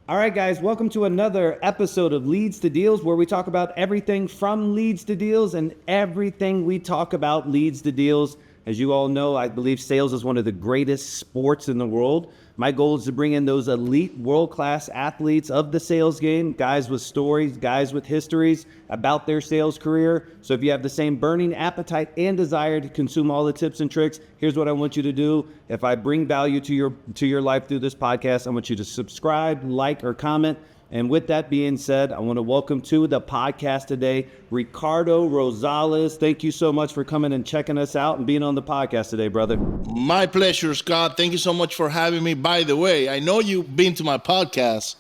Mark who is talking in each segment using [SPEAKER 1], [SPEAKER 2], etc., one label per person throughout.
[SPEAKER 1] All right, guys, welcome to another episode of Leads to Deals, where we talk about everything from leads to deals, and everything we talk about leads to deals. As you all know, I believe sales is one of the greatest sports in the world. My goal is to bring in those elite, world-class athletes of the sales game, guys with stories, guys with histories about their sales career. So if you have the same burning appetite and desire to consume all the tips and tricks, here's what I want you to do. If I bring value to your life through this podcast, I want you to subscribe, like, or comment. And with that being said, I want to welcome to the podcast today, Ricardo Rosales. Thank you so much for coming and checking us out and being on the podcast today, brother.
[SPEAKER 2] My pleasure, Scott. Thank you so much for having me. By the way, I know you've been to my podcast,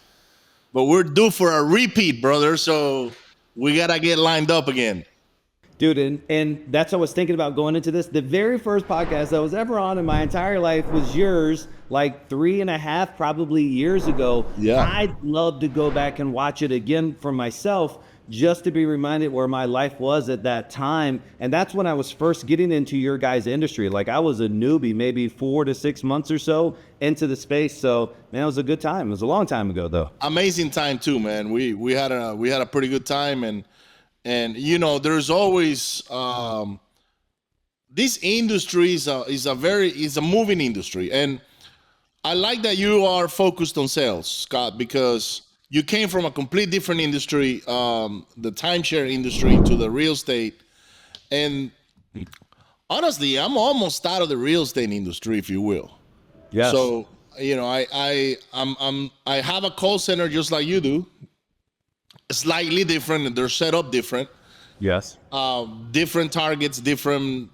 [SPEAKER 2] but we're due for a repeat, brother. So we got to get lined up again.
[SPEAKER 1] Dude, and that's what I was thinking about going into this. The very first podcast I was ever on in my entire life was yours, like 3.5 probably years ago.
[SPEAKER 2] Yeah.
[SPEAKER 1] I'd love to go back and watch it again for myself, just to be reminded where my life was at that time. And that's when I was first getting into your guys' industry. Like, I was a newbie, maybe 4 to 6 months or so into the space. So, man, it was a good time. It was a long time ago, though.
[SPEAKER 2] Amazing time too, man. We had a pretty good time, and you know, there's always this industry is a moving industry, and I like that you are focused on sales, Scott, because you came from a complete different industry, the timeshare industry, to the real estate. And honestly, I'm almost out of the real estate industry, if you will.
[SPEAKER 1] Yes.
[SPEAKER 2] So, you know, I have a call center just like you do, slightly different, and they're set up different.
[SPEAKER 1] Yes.
[SPEAKER 2] Different targets, different,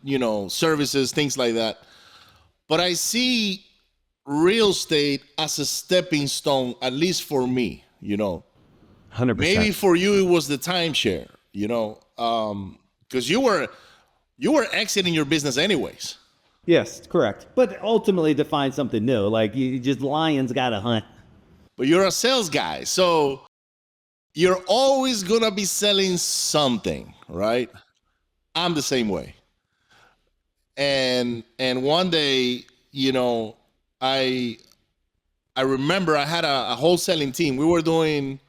[SPEAKER 2] services, things like that. But I see real estate as a stepping stone, at least for me,
[SPEAKER 1] 100%.
[SPEAKER 2] Maybe for you, it was the timeshare, because you were exiting your business anyways.
[SPEAKER 1] Yes, correct. But ultimately to find something new, like you just lions got to hunt.
[SPEAKER 2] But you're a sales guy, so you're always going to be selling something, right? I'm the same way. And one day, I remember I had a wholesaling team. We were doing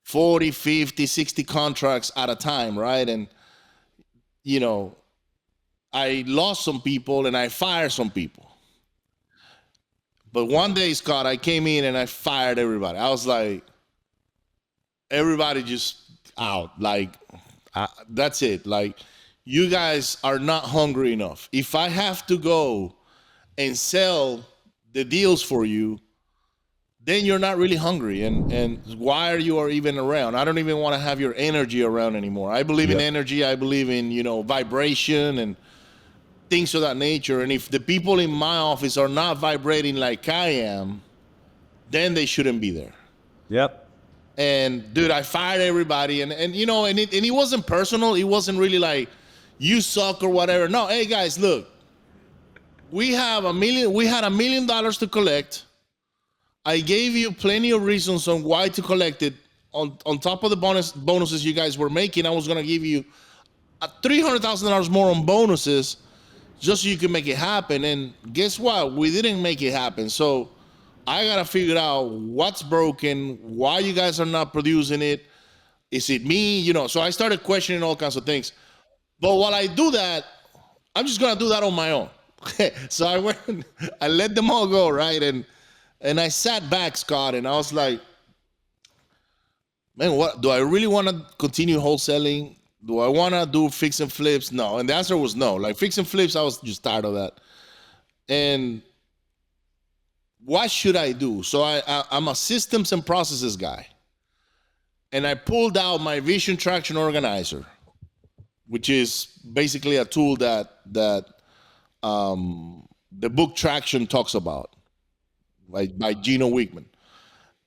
[SPEAKER 2] 40, 50, 60 contracts at a time, right? And, I lost some people and I fired some people. But one day, Scott, I came in and I fired everybody. I was like, everybody just out. Like, that's it. Like, you guys are not hungry enough. If I have to go and sell the deals for you, then you're not really hungry. And why are you even around? I don't even want to have your energy around anymore. I believe in energy. I believe in, vibration and things of that nature. And if the people in my office are not vibrating like I am, then they shouldn't be there.
[SPEAKER 1] Yep.
[SPEAKER 2] And dude, I fired everybody, and it wasn't personal. It wasn't really like you suck or whatever. No, hey guys, look, we had $1 million to collect. I gave you plenty of reasons on why to collect it. On top of the bonuses you guys were making, I was gonna give you $300,000 more on bonuses just so you can make it happen. And guess what? We didn't make it happen. So I gotta figure out what's broken, why you guys are not producing it. Is it me? So I started questioning all kinds of things. But while I do that, I'm just gonna do that on my own. So I went, I let them all go, right? And I sat back, Scott, and I was like, man, what do I really want to continue wholesaling? Do I want to do fix and flips? No. And the answer was no. Like, fix and flips, I was just tired of that. And what should I do? So I'm a systems and processes guy. And I pulled out my Vision Traction Organizer, which is basically a tool that the book Traction talks about, like by Gino Wickman.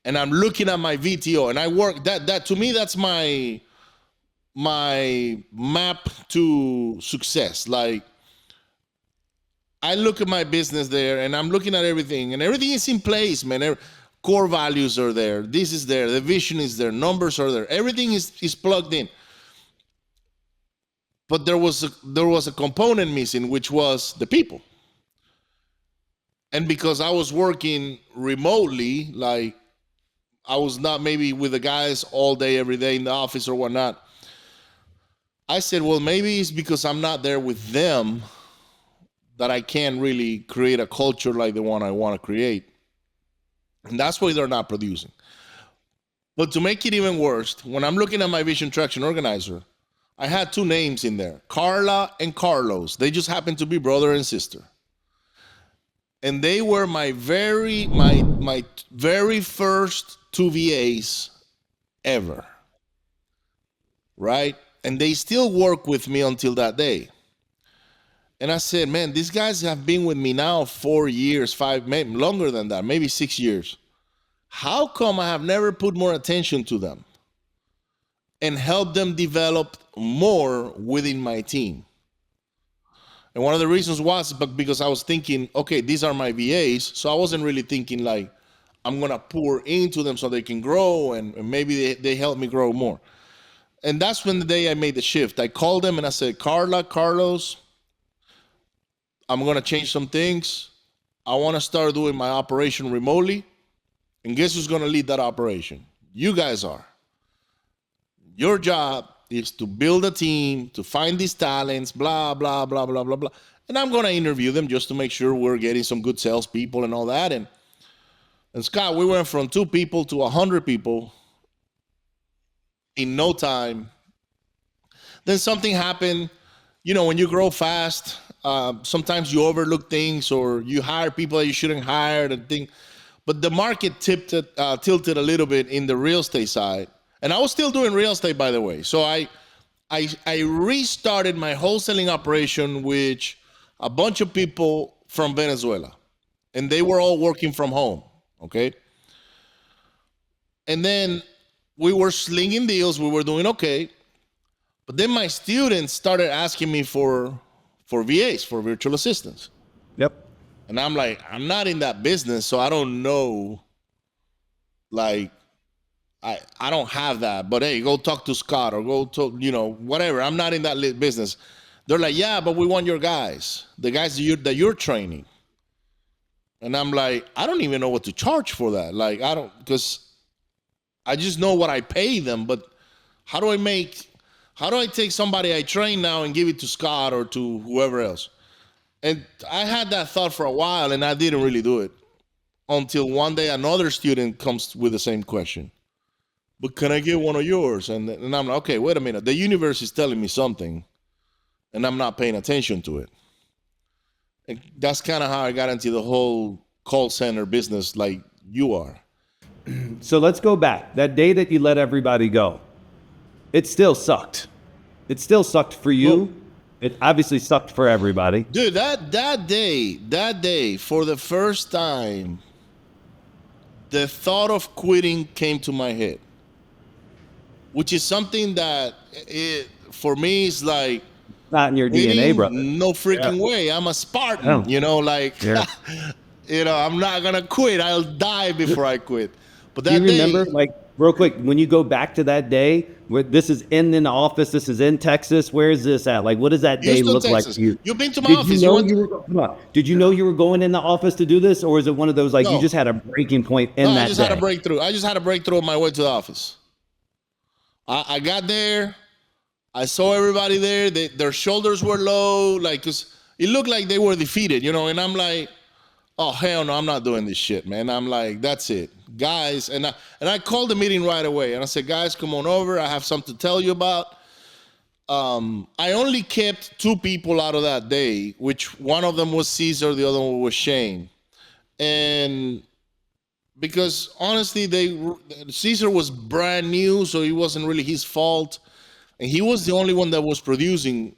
[SPEAKER 2] And I'm looking at my VTO, and I work that to me, that's my map to success. Like, I look at my business there, and I'm looking at everything, and everything is in place, man. Core values are there. This is there. The vision is there. Numbers are there. Everything is plugged in. But there was a component missing, which was the people. And because I was working remotely, like I was not maybe with the guys all day, every day in the office or whatnot. I said, well, maybe it's because I'm not there with them that I can't really create a culture like the one I want to create. And that's why they're not producing. But to make it even worse, when I'm looking at my vision traction organizer, I had two names in there, Carla and Carlos. They just happened to be brother and sister. And they were my very first two VAs ever. Right? And they still work with me until that day. And I said, man, these guys have been with me now 4 years, five, maybe longer than that, maybe 6 years. How come I have never put more attention to them and helped them develop more within my team? And one of the reasons was because I was thinking, okay, these are my VAs. So I wasn't really thinking like, I'm going to pour into them so they can grow and maybe they help me grow more. And that's when the day I made the shift. I called them and I said, Carla, Carlos, I'm going to change some things. I want to start doing my operation remotely. And guess who's going to lead that operation? You guys are. Your job is to build a team, to find these talents, blah, blah, blah, blah, blah, blah. And I'm going to interview them just to make sure we're getting some good salespeople and all that. And Scott, we went from 2 people to 100 people in no time. Then something happened. You know, when you grow fast, sometimes you overlook things or you hire people that you shouldn't hire and things. But the market tilted a little bit in the real estate side. And I was still doing real estate, by the way. So I restarted my wholesaling operation with a bunch of people from Venezuela. And they were all working from home, okay? And then we were slinging deals. We were doing okay. But then my students started asking me for VAs, for virtual assistants.
[SPEAKER 1] Yep.
[SPEAKER 2] And I'm like, I'm not in that business, so I don't know. Like, I don't have that. But hey, go talk to Scott or go to, you know, whatever. I'm not in that business. They're like, yeah, but we want your guys, the guys that you're training. And I'm like, I don't even know what to charge for that. Like, because I just know what I pay them. But how do I take somebody I train now and give it to Scott or to whoever else? And I had that thought for a while, and I didn't really do it until one day another student comes with the same question. But can I get one of yours? And I'm like, okay, wait a minute. The universe is telling me something, and I'm not paying attention to it. And that's kind of how I got into the whole call center business like you are.
[SPEAKER 1] So let's go back. That day that you let everybody go, it still sucked. It still sucked for you. Well, it obviously sucked for everybody.
[SPEAKER 2] Dude, that day, for the first time, the thought of quitting came to my head, which is something that for me is like,
[SPEAKER 1] not in your DNA, brother.
[SPEAKER 2] No freaking way. I'm a Spartan, you know, like, you know, I'm not going to quit. I'll die before I quit. But that
[SPEAKER 1] do you remember, like, real quick, when you go back to that day, where this is in the office, this is in Texas, where is this at? Like, what does that day
[SPEAKER 2] Houston,
[SPEAKER 1] look
[SPEAKER 2] Texas.
[SPEAKER 1] like to you?
[SPEAKER 2] You've been to my office.
[SPEAKER 1] Did you know you were going in the office to do this? Or is it one of those, like, you just had a breaking point in that day?
[SPEAKER 2] I just had a breakthrough. I just had a breakthrough on my way to the office. I got there. I saw everybody there. Their shoulders were low, like, cause it looked like they were defeated, you know. And I'm like, oh hell no, I'm not doing this shit, man. I'm like, that's it, guys. And I called the meeting right away, and I said, guys, come on over. I have something to tell you about. I only kept 2 people out of that day, which one of them was Caesar, the other one was Shane, and because honestly, Caesar was brand new, so it wasn't really his fault. And he was the only one that was producing.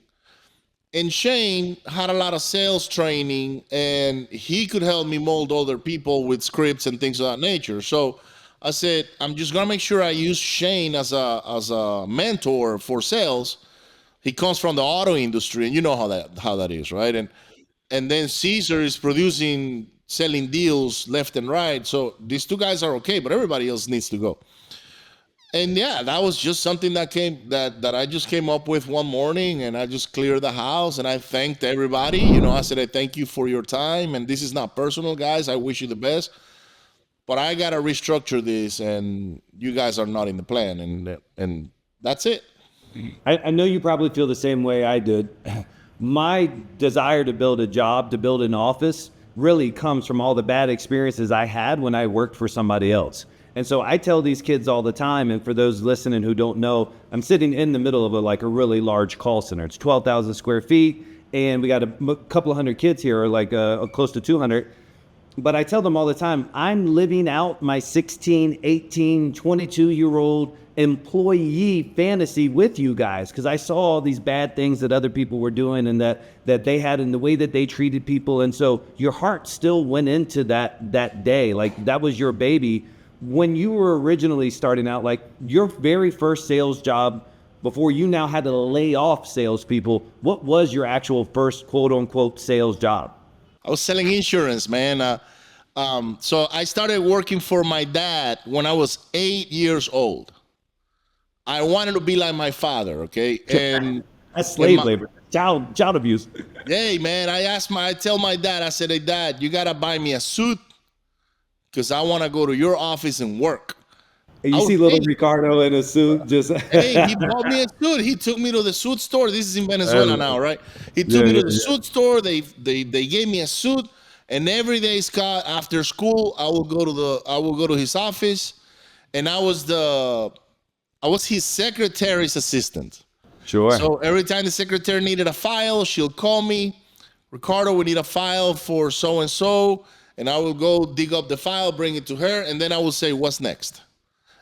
[SPEAKER 2] And Shane had a lot of sales training, and he could help me mold other people with scripts and things of that nature. So I said, I'm just gonna make sure I use Shane as a mentor for sales. He comes from the auto industry, and you know how that is, right? And then Caesar is selling deals left and right. So these 2 guys are okay, but everybody else needs to go. And yeah, that was just something that I just came up with one morning, and I just cleared the house and I thanked everybody. You know, I said, I thank you for your time, and this is not personal, guys. I wish you the best. but I gotta restructure this, and you guys are not in the plan, and that's it.
[SPEAKER 1] I know you probably feel the same way I did. My desire to build a job, to build an office, really comes from all the bad experiences I had when I worked for somebody else. And so I tell these kids all the time, and for those listening who don't know, I'm sitting in the middle of a really large call center. It's 12,000 square feet, and we got a couple of hundred kids here, or close to 200. But I tell them all the time, I'm living out my 16, 18, 22-year-old employee fantasy with you guys, because I saw all these bad things that other people were doing and that they had in the way that they treated people. And so your heart still went into that day. Like, that was your baby. When you were originally starting out, like your very first sales job, before you now had to lay off salespeople, what was your actual first quote unquote sales job?
[SPEAKER 2] I was selling insurance, man. So I started working for my dad when I was 8 years old. I wanted to be like my father, okay? And
[SPEAKER 1] that's slave labor, child abuse.
[SPEAKER 2] Hey, man, I tell my dad, I said, hey, Dad, you gotta buy me a suit because I want to go to your office and work.
[SPEAKER 1] And you see little Ricardo in a suit, just
[SPEAKER 2] hey, he bought me a suit. He took me to the suit store. This is in Venezuela now, right? He took me to the suit store. They gave me a suit, and every day, Scott, after school, I will go to his office, and I was his secretary's assistant.
[SPEAKER 1] Sure.
[SPEAKER 2] So every time the secretary needed a file, she'll call me. Ricardo, we need a file for so and so, and I will go dig up the file, bring it to her, and then I will say, what's next?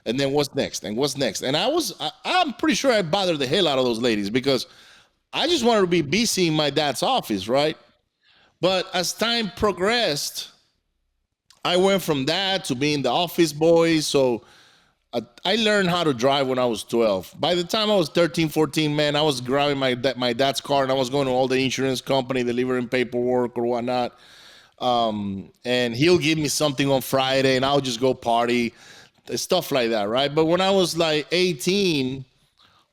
[SPEAKER 2] And then what's next? And what's next? And I'm pretty sure I bothered the hell out of those ladies because I just wanted to be busy in my dad's office, right? But as time progressed, I went from that to being the office boy. So I learned how to drive when I was 12. By the time I was 13, 14, man, I was driving my dad's car, and I was going to all the insurance company, delivering paperwork or whatnot. And he'll give me something on Friday, and I'll just go party. Stuff like that, right? But when I was like 18,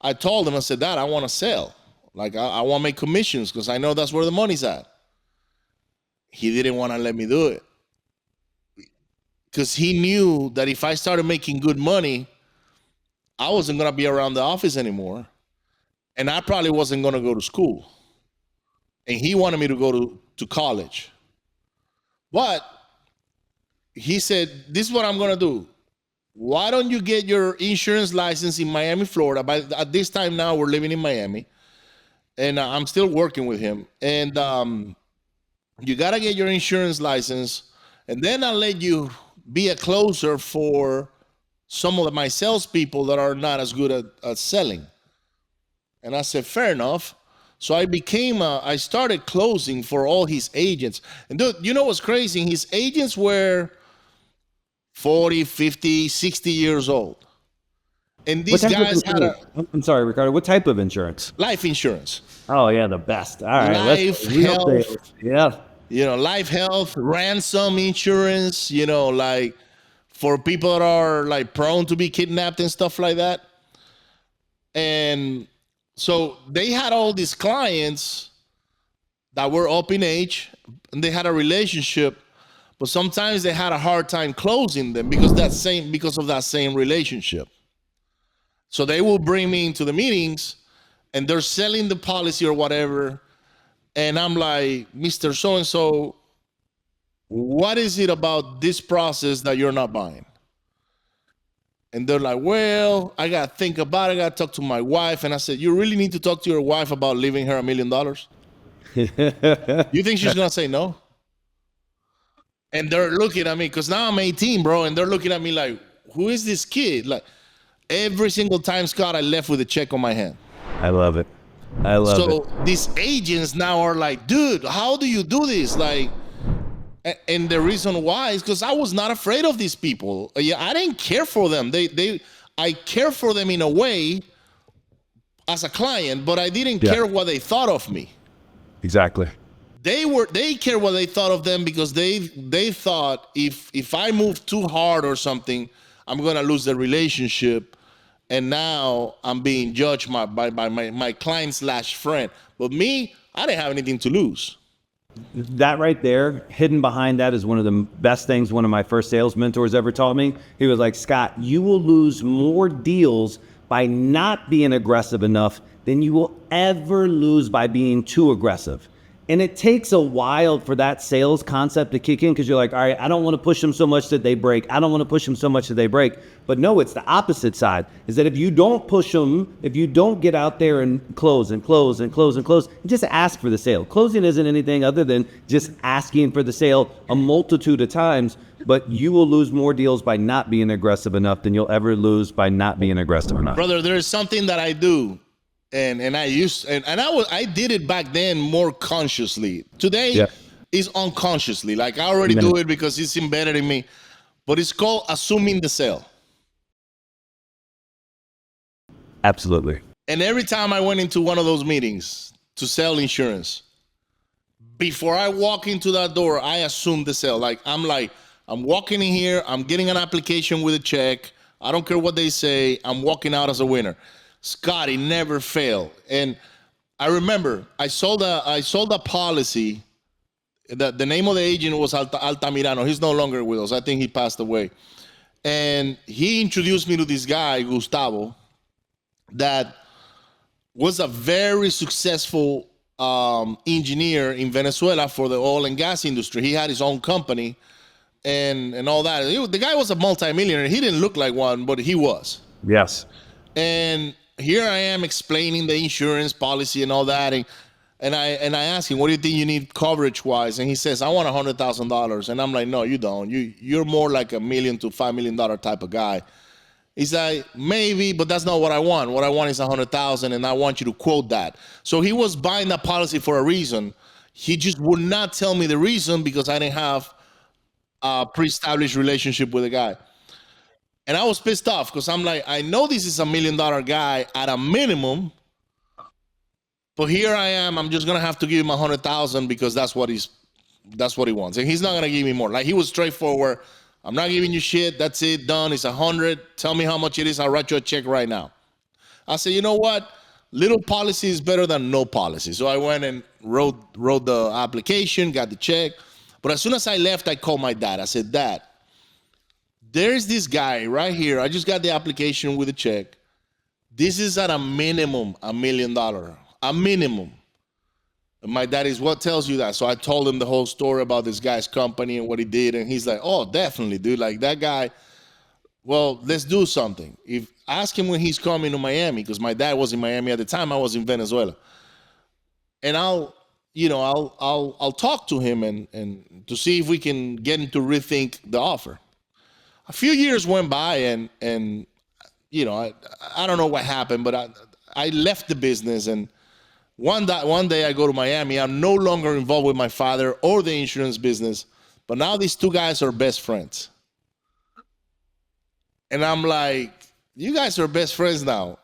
[SPEAKER 2] I told him, I said, Dad, I want to sell. Like, I want to make commissions because I know that's where the money's at. He didn't want to let me do it because he knew that if I started making good money, I wasn't going to be around the office anymore. And I probably wasn't going to go to school. And he wanted me to go to college. But he said, this is what I'm going to do. Why don't you get your insurance license in Miami, Florida? At this time now, we're living in Miami, and I'm still working with him. And you got to get your insurance license, and then I'll let you be a closer for some of my salespeople that are not as good at selling. And I said, fair enough. So I started closing for all his agents. And dude, you know what's crazy? His agents were 40, 50, 60 years old. And these guys had
[SPEAKER 1] I'm sorry, Ricardo, what type of insurance?
[SPEAKER 2] life insurance.
[SPEAKER 1] Oh, yeah, the best. All right.
[SPEAKER 2] Life, health.
[SPEAKER 1] Yeah.
[SPEAKER 2] Life, health, ransom insurance, like for people that are like prone to be kidnapped and stuff like that. And so they had all these clients that were up in age, and they had a relationship. But sometimes they had a hard time closing them because of that same relationship. So they will bring me into the meetings, and they're selling the policy or whatever. And I'm like, Mr. So-and-so, what is it about this process that you're not buying? And they're like, well, I got to think about it. I got to talk to my wife. And I said, you really need to talk to your wife about leaving her $1 million? You think she's going to say no? And they're looking at me because now I'm 18, bro. And they're looking at me like, who is this kid? Like every single time, Scott, I left with a check on my hand.
[SPEAKER 1] I love it. So
[SPEAKER 2] these agents now are like, dude, how do you do this? Like, and the reason why is because I was not afraid of these people. I didn't care for them. I care for them in a way as a client, but I didn't care what they thought of me.
[SPEAKER 1] Exactly.
[SPEAKER 2] They care what they thought of them because they thought if I move too hard or something, I'm gonna lose the relationship, and now I'm being judged by my client / friend. But me, I didn't have anything to lose.
[SPEAKER 1] That right there, hidden behind that, is one of the best things one of my first sales mentors ever taught me. He was like, Scott, you will lose more deals by not being aggressive enough than you will ever lose by being too aggressive. And it takes a while for that sales concept to kick in, because you're like, all right, I don't want to push them so much that they break. I don't want to push them so much that they break. But no, it's the opposite side, is that if you don't push them, if you don't get out there and close and close and close and close, just ask for the sale. Closing isn't anything other than just asking for the sale a multitude of times, but you will lose more deals by not being aggressive enough than you'll ever lose by not being aggressive enough.
[SPEAKER 2] Brother, there is something that I do. And I did it back then more consciously. Today is unconsciously. Like I already do it because it's embedded in me. But it's called assuming the sale.
[SPEAKER 1] Absolutely.
[SPEAKER 2] And every time I went into one of those meetings to sell insurance, before I walk into that door, I assume the sale. I'm walking in here, I'm getting an application with a check. I don't care what they say. I'm walking out as a winner. Scotty never failed. And I remember I sold a policy. The name of the agent was Altamirano. He's no longer with us. I think he passed away. And he introduced me to this guy, Gustavo, that was a very successful engineer in Venezuela for the oil and gas industry. He had his own company and all that. The guy was a multimillionaire. He didn't look like one, but he was.
[SPEAKER 1] Yes.
[SPEAKER 2] And here I am explaining the insurance policy and all that, and I ask him, what do you think you need coverage wise? And he says, I want $100,000. And I'm like, no, you don't. You're more like $1 million to $5 million type of guy. He's like, maybe, but that's not what I want. What I want is 100,000, and I want you to quote that. So he was buying that policy for a reason. He just would not tell me the reason because I didn't have a pre-established relationship with the guy. And I was pissed off because I'm like, I know this is $1 million guy at a minimum, but here I am. I'm just gonna have to give him 100,000 because that's what he wants, and he's not gonna give me more. Like he was straightforward. I'm not giving you shit. That's it. Done. It's 100. Tell me how much it is. I'll write you a check right now. I said, you know what? Little policy is better than no policy. So I went and wrote the application, got the check. But as soon as I left, I called my dad. I said, Dad, there's this guy right here. I just got the application with a check. This is at a minimum $1 million, a minimum. And my dad is, what tells you that? So I told him the whole story about this guy's company and what he did. And he's like, oh, definitely, dude. Like that guy, well, let's do something. Ask him when he's coming to Miami, because my dad was in Miami at the time. I was in Venezuela. And I'll talk to him and to see if we can get him to rethink the offer. A few years went by, and you know, I don't know what happened, but I left the business, and one day I go to Miami. I'm no longer involved with my father or the insurance business, but now these two guys are best friends. And I'm like, you guys are best friends now.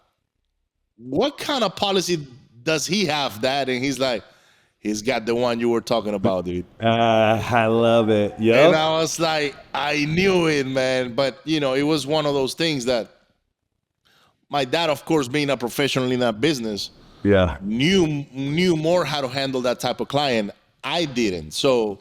[SPEAKER 2] What kind of policy does he have, Dad? And he's like, he's got the one you were talking about, dude.
[SPEAKER 1] I love it. Yep.
[SPEAKER 2] And I was like, I knew it, man. But, you know, it was one of those things that my dad, of course, being a professional in that business, knew more how to handle that type of client. I didn't. So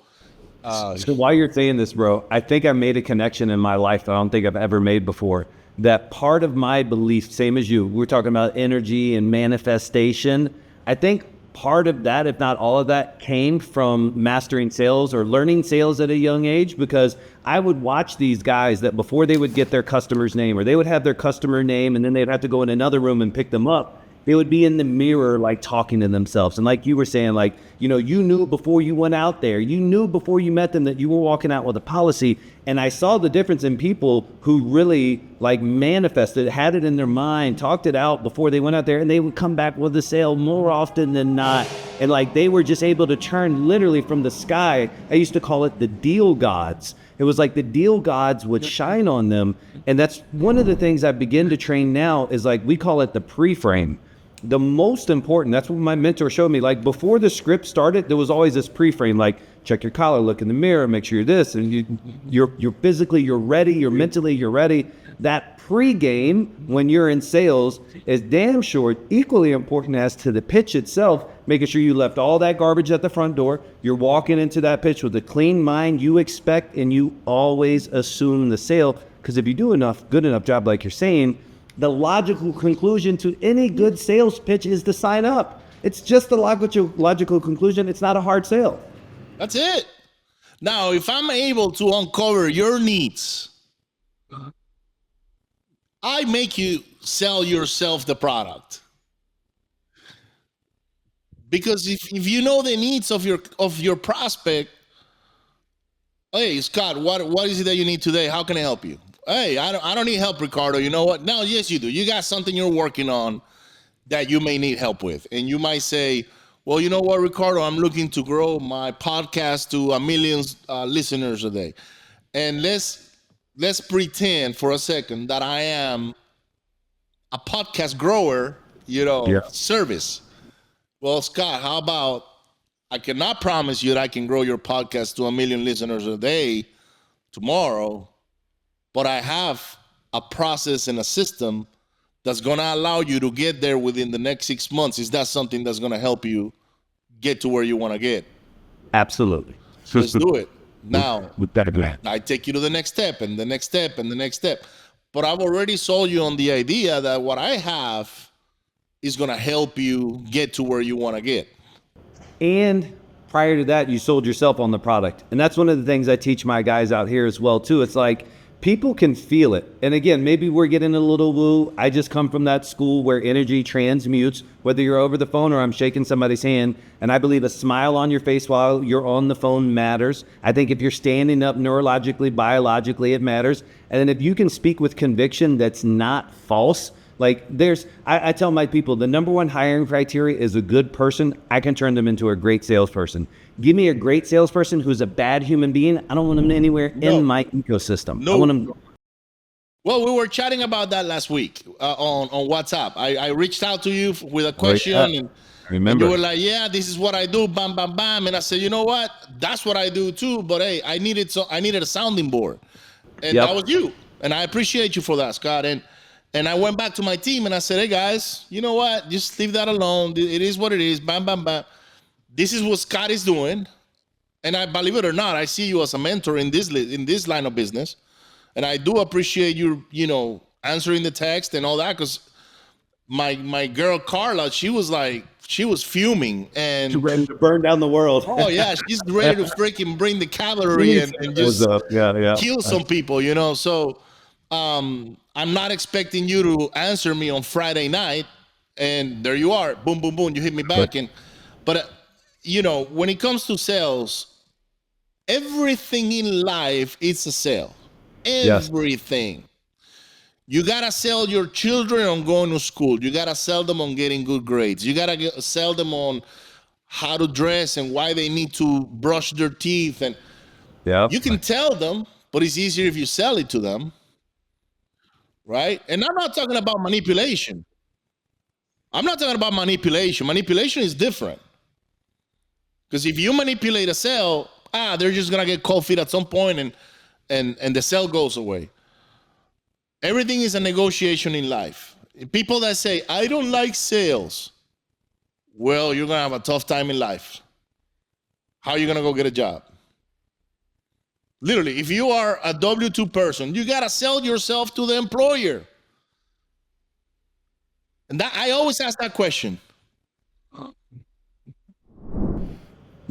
[SPEAKER 1] while you're saying this, bro, I think I made a connection in my life that I don't think I've ever made before. That part of my belief, same as you, we're talking about energy and manifestation. I think part of that, if not all of that, came from mastering sales or learning sales at a young age, because I would watch these guys that before they would get their customer's name, or they would have their customer name and then they'd have to go in another room and pick them up. They would be in the mirror, like talking to themselves. And like you were saying, like, you know, you knew before you went out there, you knew before you met them that you were walking out with a policy. And I saw the difference in people who really like manifested, had it in their mind, talked it out before they went out there, and they would come back with a sale more often than not. And like, they were just able to turn literally from the sky. I used to call it the deal gods. It was like the deal gods would shine on them. And that's one of the things I begin to train now, is like, we call it the pre-frame. The most important, that's what my mentor showed me. Like before the script started, there was always this pre-frame, like check your collar, look in the mirror, make sure you're this, and you're physically, you're ready, you're mentally, you're ready. That pregame when you're in sales is damn sure equally important as to the pitch itself, making sure you left all that garbage at the front door. You're walking into that pitch with a clean mind. You expect and you always assume the sale, because if you do good enough job, like you're saying, the logical conclusion to any good sales pitch is to sign up. It's just the logical conclusion. It's not a hard sale.
[SPEAKER 2] That's it. Now, if I'm able to uncover your needs, I make you sell yourself the product. Because if you know the needs of your prospect, hey, Scott, what is it that you need today? How can I help you? Hey, I don't need help, Ricardo. You know what? No, yes, you do. You got something you're working on that you may need help with. And you might say, well, you know what, Ricardo, I'm looking to grow my podcast to 1 million listeners a day. And let's pretend for a second that I am a podcast grower, service. Well, Scott, how about I cannot promise you that I can grow your podcast to 1 million listeners a day tomorrow, but I have a process and a system that's going to allow you to get there within the next 6 months. Is that something that's going to help you get to where you want to get?
[SPEAKER 1] Absolutely.
[SPEAKER 2] Let's do it. Now,
[SPEAKER 1] with that plan,
[SPEAKER 2] I take you to the next step and the next step and the next step. But I've already sold you on the idea that what I have is going to help you get to where you want to get.
[SPEAKER 1] And prior to that, you sold yourself on the product. And that's one of the things I teach my guys out here as well, too. It's like people can feel it. And again, maybe we're getting a little woo. I just come from that school where energy transmutes, whether you're over the phone or I'm shaking somebody's hand. And I believe a smile on your face while you're on the phone matters. I think if you're standing up neurologically, biologically, it matters. And then if you can speak with conviction that's not false, like I tell my people, the number one hiring criteria is a good person. I can turn them into a great salesperson. Give me a great salesperson who's a bad human being. I don't want them anywhere in my ecosystem.
[SPEAKER 2] No.
[SPEAKER 1] I want them.
[SPEAKER 2] Well, we were chatting about that last week on WhatsApp. I reached out to you with a question, and you were like, "Yeah, this is what I do." Bam, bam, bam. And I said, "You know what? That's what I do too." But hey, I needed a sounding board, and that was you. And I appreciate you for that, Scott. And I went back to my team and I said, "Hey guys, you know what? Just leave that alone. It is what it is. Bam, bam, bam. This is what Scott is doing." And I believe it or not, I see you as a mentor in this line of business. And I do appreciate you, answering the text and all that, because my girl Carla, she was fuming and
[SPEAKER 1] She's ready to burn down the world.
[SPEAKER 2] Oh yeah, she's ready to freaking bring the cavalry and just kill some people, So I'm not expecting you to answer me on Friday night, and there you are, boom, boom, boom, you hit me back. But when it comes to sales, everything in life is a sale. Everything. Yes. You gotta sell your children on going to school. You gotta sell them on getting good grades. You gotta sell them on how to dress and why they need to brush their teeth. And you can tell them, but it's easier if you sell it to them. Right? And I'm not talking about manipulation. Manipulation is different. Because if you manipulate a sale, they're just going to get cold feet at some point and the sale goes away. Everything is a negotiation in life. People that say, I don't like sales, well, you're going to have a tough time in life. How are you going to go get a job? Literally, if you are a W-2 person, you got to sell yourself to the employer. And that I always ask that question.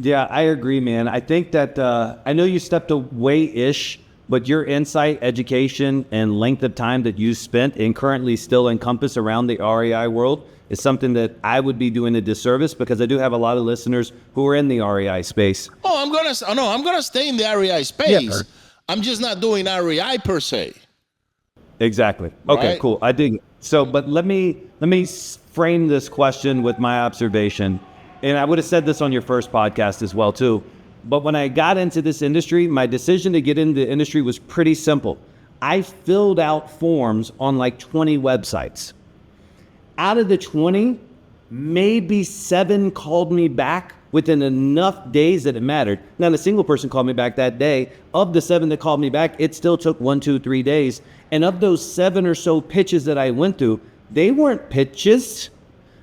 [SPEAKER 1] Yeah, I agree, man. I think that I know you stepped away-ish, but your insight, education, and length of time that you spent and currently still encompass around the REI world is something that I would be doing a disservice, because I do have a lot of listeners who are in the REI space.
[SPEAKER 2] Oh, I'm gonna stay in the REI space. Yeah. I'm just not doing REI per se.
[SPEAKER 1] Exactly. Okay, right? Cool. I dig it. So, but let me frame this question with my observation. And I would have said this on your first podcast as well, too. But when I got into this industry, my decision to get into the industry was pretty simple. I filled out forms on like 20 websites. Out of the 20, maybe 7 called me back within enough days that it mattered. Not a single person called me back that day. Of the 7 that called me back, it still took 1, 2, 3 days. And of those 7 or so pitches that I went through, they weren't pitches.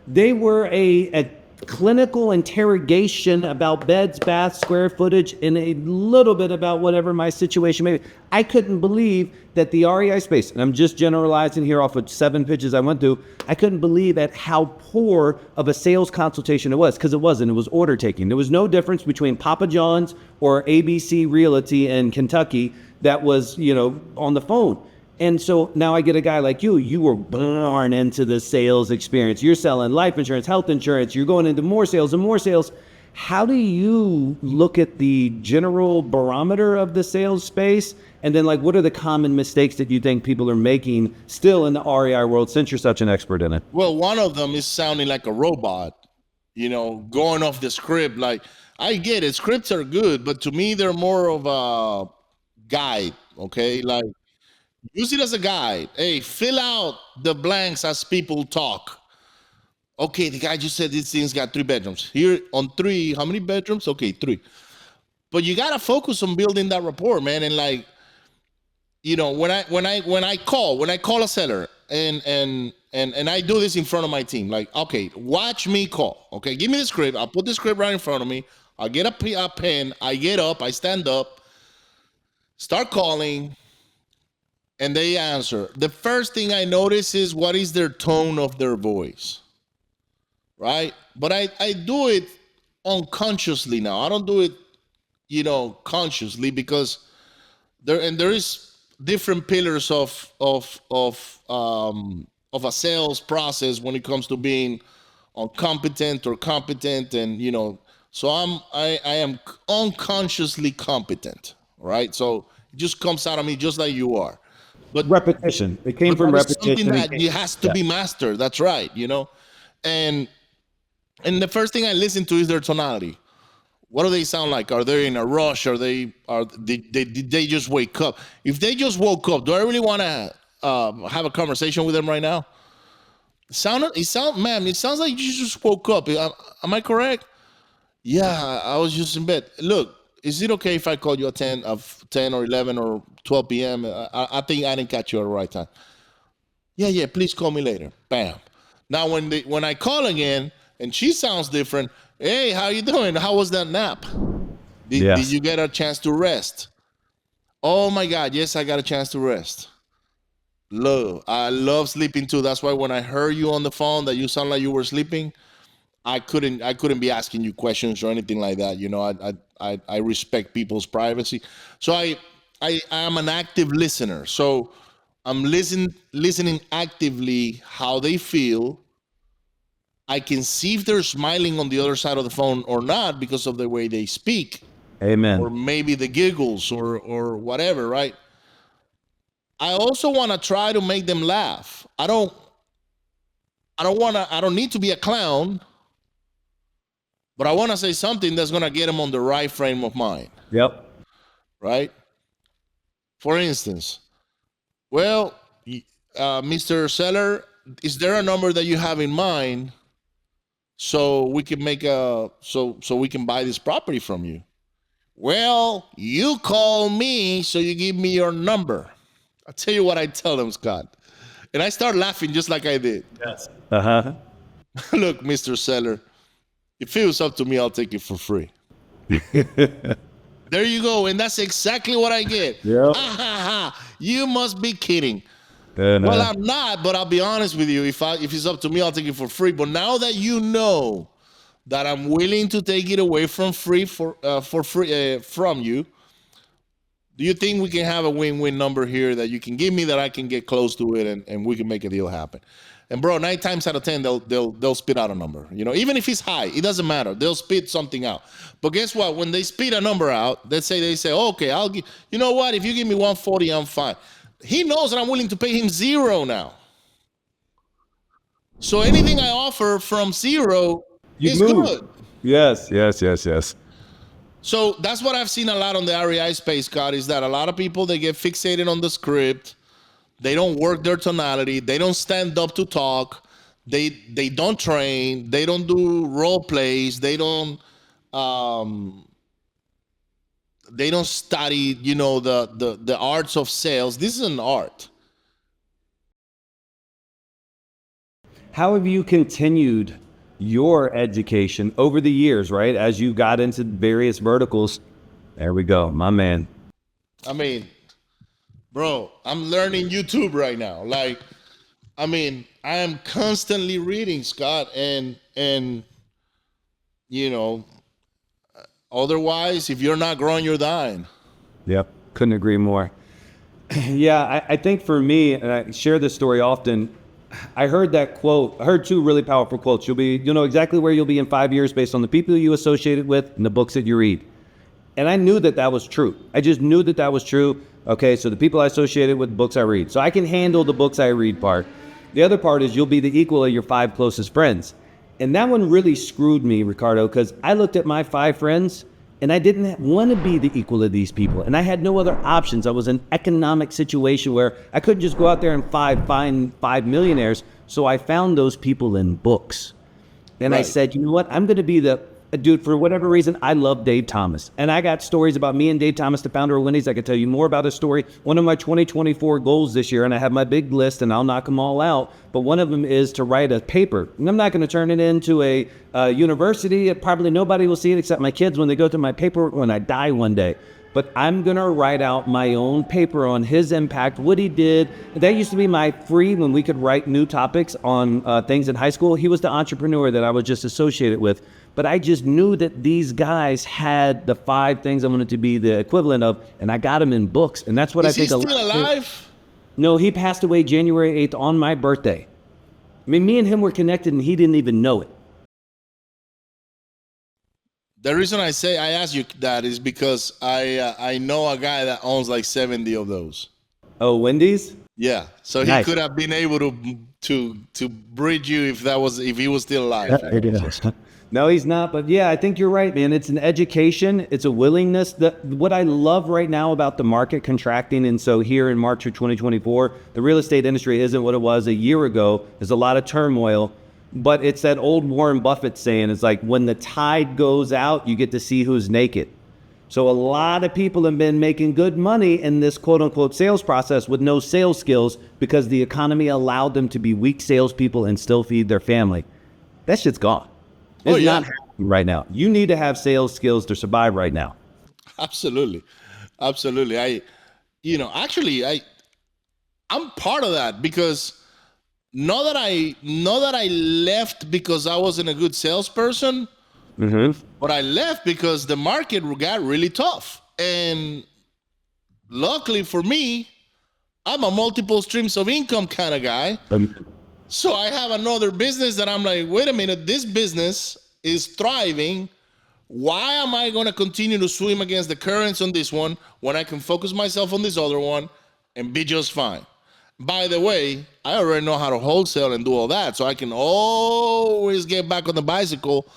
[SPEAKER 1] They were a clinical interrogation about beds, baths, square footage, and a little bit about whatever my situation may be. I couldn't believe that the REI space, and I'm just generalizing here off of 7 pitches I went through, I couldn't believe at how poor of a sales consultation it was, because it wasn't. It was order taking. There was no difference between Papa John's or ABC Realty in Kentucky that was, on the phone. And so now I get a guy like you were born into the sales experience. You're selling life insurance, health insurance, you're going into more sales and more sales. How do you look at the general barometer of the sales space? And then what are the common mistakes that you think people are making still in the REI world since you're such an expert in it?
[SPEAKER 2] Well, one of them is sounding like a robot, going off the script. Like, I get it, scripts are good, but to me, they're more of a guide, okay? Like, use it as a guide. Hey, fill out the blanks as people talk. Okay, the guy just said this thing's got 3 bedrooms. Here on 3, how many bedrooms? Okay, 3. But you gotta focus on building that rapport, man. And when I call a seller and I do this in front of my team, like, okay, watch me call. Okay, give me the script. I'll put the script right in front of me. I'll get a pen. I get up. I stand up. Start calling. And they answer. The first thing I notice is what is their tone of their voice, right? But I do it unconsciously now. I don't do it, consciously, because there is different pillars of a sales process when it comes to being incompetent or competent, and so I am unconsciously competent, right? So it just comes out of me just like you are. But
[SPEAKER 1] repetition. It came from repetition.
[SPEAKER 2] Something that has to be mastered. That's right, And the first thing I listen to is their tonality. What do they sound like? Are they in a rush? Did they just wake up? If they just woke up, do I really want to have a conversation with them right now? It sounds like you just woke up. Am I correct? Yeah, I was just in bed. Look, is it okay if I call you at 10 or 11 or 12 p.m.? I think I didn't catch you at the right time. Yeah, please call me later. Bam. Now, when I call again and she sounds different, hey, how you doing? How was that nap? Did you get a chance to rest? Oh, my God, yes, I got a chance to rest. I love sleeping, too. That's why when I heard you on the phone that you sound like you were sleeping, I couldn't be asking you questions or anything like that. I respect people's privacy. So I am an active listener. So I'm listening actively how they feel. I can see if they're smiling on the other side of the phone or not because of the way they speak.
[SPEAKER 1] Amen.
[SPEAKER 2] Or maybe the giggles or whatever, right? I also want to try to make them laugh. I don't need to be a clown. But I want to say something that's going to get them on the right frame of mind.
[SPEAKER 1] Yep.
[SPEAKER 2] Right? For instance, well, Mr. Seller, is there a number that you have in mind so we can so we can buy this property from you? Well, you call me, so you give me your number. I'll tell you what I tell them, Scott. And I start laughing just like I did.
[SPEAKER 1] Yes. Uh-huh.
[SPEAKER 2] Look, Mr. Seller, if it was up to me, I'll take it for free. There you go. And that's exactly what I get.
[SPEAKER 1] Yep.
[SPEAKER 2] You must be kidding. Well, I'm not, but I'll be honest with you. If it's up to me, I'll take it for free. But now that you know that I'm willing to take it away for free from you, do you think we can have a win-win number here that you can give me that I can get close to it and we can make a deal happen? And bro, 9 times out of 10, they'll spit out a number. Even if it's high, it doesn't matter. They'll spit something out. But guess what? When they spit a number out, they say, okay, I'll give. You know what? If you give me 140, I'm fine. He knows that I'm willing to pay him 0 now. So anything I offer from 0 is good.
[SPEAKER 1] Yes.
[SPEAKER 2] So that's what I've seen a lot on the REI space, Scott, is that a lot of people, they get fixated on the script. They don't work their tonality. They don't stand up to talk. They don't train. They don't do role plays. They don't um, they don't study, the arts of sales. This is an art.
[SPEAKER 1] How have you continued your education over the years, right? As you got into various verticals. There we go, my man.
[SPEAKER 2] I mean, bro, I'm learning YouTube right now. Like, I mean, I am constantly reading, Scott, and you know, otherwise, if you're not growing, you're dying.
[SPEAKER 1] Yep, couldn't agree more. Yeah, I think for me, and I share this story often, I heard that quote. I heard two really powerful quotes. You'll know exactly where you'll be in 5 years based on the people you associated with and the books that you read. And I knew that that was true. I just knew that that was true. Okay, so the people I associated with, books I read. So I can handle the books I read part. The other part is you'll be the equal of your 5 closest friends. And that one really screwed me, Ricardo, because I looked at my 5 friends and I didn't want to be the equal of these people. And I had no other options. I was in an economic situation where I couldn't just go out there and find 5 millionaires. So I found those people in books. And I said, you know what? I'm going to be the dude. For whatever reason, I love Dave Thomas. And I got stories about me and Dave Thomas, the founder of Wendy's. I could tell you more about his story. One of my 2024 goals this year, and I have my big list and I'll knock them all out. But one of them is to write a paper. And I'm not going to turn it into a university. Probably nobody will see it except my kids when they go through my paper when I die one day. But I'm going to write out my own paper on his impact, what he did. That used to be my free when we could write new topics on things in high school. He was the entrepreneur that I was just associated with. But I just knew that these guys had the 5 things I wanted to be the equivalent of, and I got them in books. And that's what I think.
[SPEAKER 2] Is he still alive?
[SPEAKER 1] No, he passed away January 8th on my birthday. I mean, me and him were connected and he didn't even know it.
[SPEAKER 2] The reason I asked you that is because I know a guy that owns like 70 of those.
[SPEAKER 1] Oh, Wendy's?
[SPEAKER 2] Yeah, so he
[SPEAKER 1] Nice.
[SPEAKER 2] could have been able to bridge you if he was still alive.
[SPEAKER 1] No, he's not. But yeah, I think you're right, man. It's an education. It's a willingness. What I love right now about the market contracting, and so here in March of 2024, the real estate industry isn't what it was a year ago. There's a lot of turmoil. But it's that old Warren Buffett saying, it's like when the tide goes out, you get to see who's naked. So a lot of people have been making good money in this quote unquote sales process with no sales skills because the economy allowed them to be weak salespeople and still feed their family. That shit's gone. It's not happening right now. You need to have sales skills to survive right now.
[SPEAKER 2] Absolutely. Absolutely. I'm part of that because not that I left because I wasn't a good salesperson, but I left because the market got really tough. And luckily for me, I'm a multiple streams of income kind of guy. So I have another business that I'm like, wait a minute, this business is thriving. Why am I going to continue to swim against the currents on this one when I can focus myself on this other one and be just fine? By the way, I already know how to wholesale and do all that, so I can always get back on the bicycle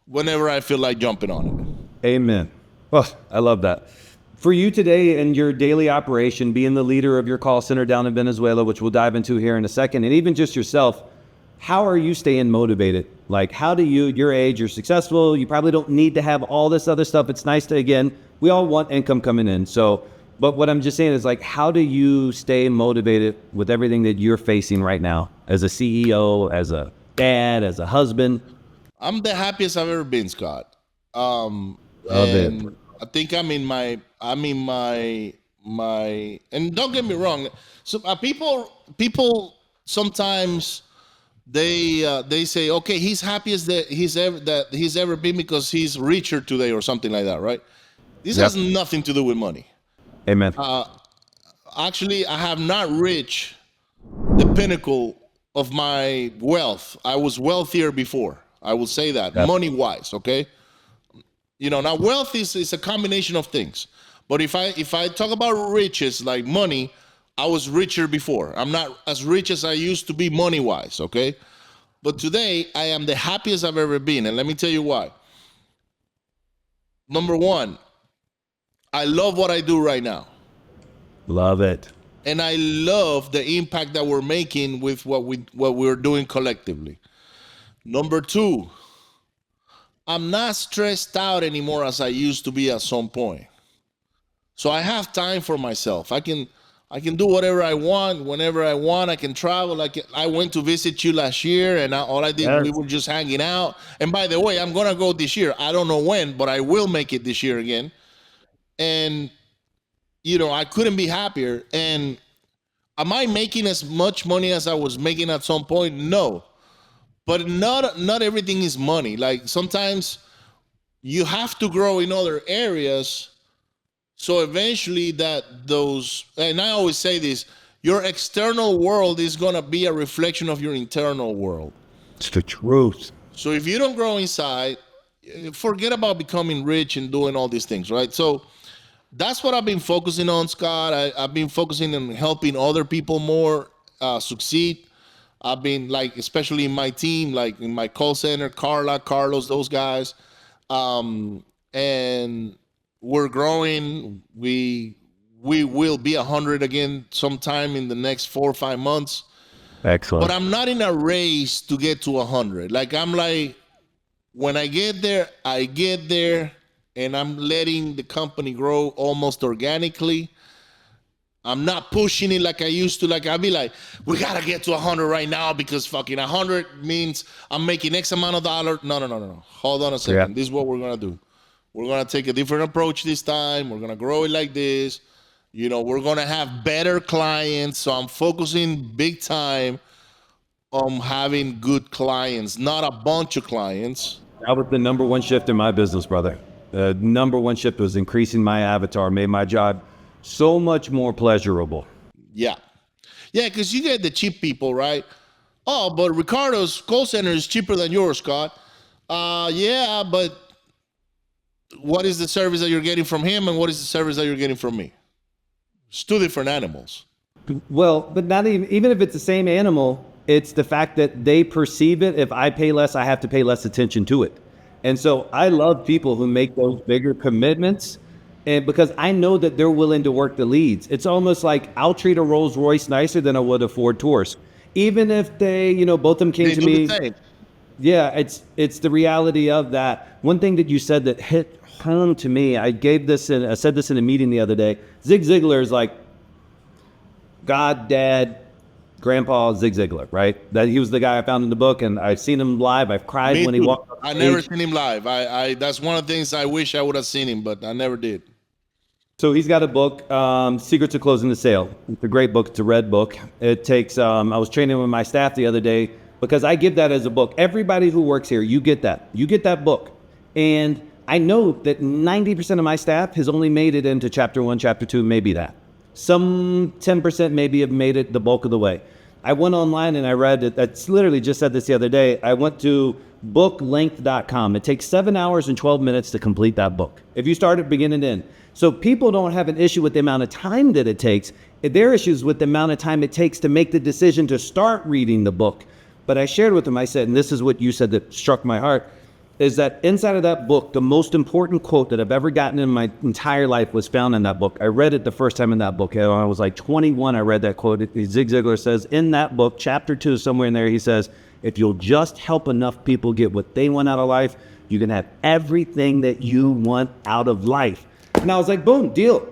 [SPEAKER 2] whenever I feel like jumping on it.
[SPEAKER 1] Amen. Well, I love that. For you today in your daily operation, being the leader of your call center down in Venezuela, which we'll dive into here in a second, and even just yourself, how are you staying motivated? Like, how do you, your age, you're successful, you probably don't need to have all this other stuff. It's nice to, again, we all want income coming in. So, but what I'm just saying is like, how do you stay motivated with everything that you're facing right now as a CEO, as a dad, as a husband?
[SPEAKER 2] I'm the happiest I've ever been, Scott.
[SPEAKER 1] Love it.
[SPEAKER 2] I think I'm in my, and don't get me wrong. So people sometimes they say, okay, he's happiest that he's ever been because he's richer today or something like that, right? This has nothing to do with money.
[SPEAKER 1] Amen.
[SPEAKER 2] Actually, I have not reached the pinnacle of my wealth. I was wealthier before. I will say that, money-wise, okay? Now wealth is a combination of things. But if I talk about riches, like money, I was richer before. I'm not as rich as I used to be money-wise, okay? But today, I am the happiest I've ever been, and let me tell you why. Number one, I love what I do right now.
[SPEAKER 1] Love it.
[SPEAKER 2] And I love the impact that we're making with what we're doing collectively. Number two, I'm not stressed out anymore as I used to be at some point. So I have time for myself. I can do whatever I want whenever I want. I can travel. I went to visit you last year, and all I did, we
[SPEAKER 1] Yes.
[SPEAKER 2] were just hanging out. And by the way, I'm gonna go this year. I don't know when, but I will make it this year again. And I couldn't be happier. And am I making as much money as I was making at some point? No, but not everything is money. Like sometimes you have to grow in other areas. So eventually, and I always say this, your external world is gonna be a reflection of your internal world.
[SPEAKER 1] It's the truth.
[SPEAKER 2] So if you don't grow inside, forget about becoming rich and doing all these things, right? So that's what I've been focusing on, Scott. I've been focusing on helping other people more succeed. I've been like, especially in my team, like in my call center, Carla, Carlos, those guys, and we're growing. We will be 100 again sometime in the next 4 or 5 months.
[SPEAKER 1] Excellent.
[SPEAKER 2] But I'm not in a race to get to 100. Like I'm like, when I get there, I get there, and I'm letting the company grow almost organically. I'm not pushing it like I used to. Like I'd be like, we gotta get to 100 right now because fucking 100 means I'm making X amount of dollars. No, no, no, no, no. Hold on a second.
[SPEAKER 1] Yeah.
[SPEAKER 2] This is what we're gonna do. We're gonna take a different approach this time. We're gonna grow it like this. We're gonna have better clients. So I'm focusing big time on having good clients, not a bunch of clients.
[SPEAKER 1] That was the number one shift in my business, brother. The number one shift was increasing my avatar, made my job so much more pleasurable.
[SPEAKER 2] Yeah. Yeah, because you get the cheap people, right? Oh, but Ricardo's call center is cheaper than yours, Scott. Yeah, but what is the service that you're getting from him and what is the service that you're getting from me? It's two different animals.
[SPEAKER 1] Well, but not even if it's the same animal, it's the fact that they perceive it. If I pay less, I have to pay less attention to it. And so I love people who make those bigger commitments, and because I know that they're willing to work the leads. It's almost like I'll treat a Rolls Royce nicer than I would a Ford Taurus. Even if they, both of them came
[SPEAKER 2] They
[SPEAKER 1] to
[SPEAKER 2] do
[SPEAKER 1] me.
[SPEAKER 2] the same.
[SPEAKER 1] Yeah, it's the reality of that. One thing that you said that hit home to me, I said this in a meeting the other day. Zig Ziglar is like God, Dad, Grandpa Zig Ziglar, right? That he was the guy I found in the book, and I've seen him live. I've cried
[SPEAKER 2] Me
[SPEAKER 1] when he
[SPEAKER 2] too.
[SPEAKER 1] walked.
[SPEAKER 2] I never seen him live. I that's one of the things I wish I would have seen him, but I never did.
[SPEAKER 1] So he's got a book, Secrets of Closing the Sale. It's a great book. It's a red book. It takes, I was training with my staff the other day because I give that as a book. Everybody who works here, you get that. You get that book. And I know that 90% of my staff has only made it into chapter 1, chapter 2, maybe that. Some 10% maybe have made it the bulk of the way. I went online and I read it. That's literally just said this the other day. I went to booklength.com. It takes 7 hours and 12 minutes to complete that book. If you start at beginning to end. So people don't have an issue with the amount of time that it takes. Their issues with the amount of time it takes to make the decision to start reading the book. But I shared with them, I said, and this is what you said that struck my heart, is that inside of that book, the most important quote that I've ever gotten in my entire life was found in that book. I read it the first time in that book. I was like 21, I read that quote. Zig Ziglar says in that book, chapter 2, somewhere in there, he says, if you'll just help enough people get what they want out of life, you can have everything that you want out of life. And I was like, boom, deal.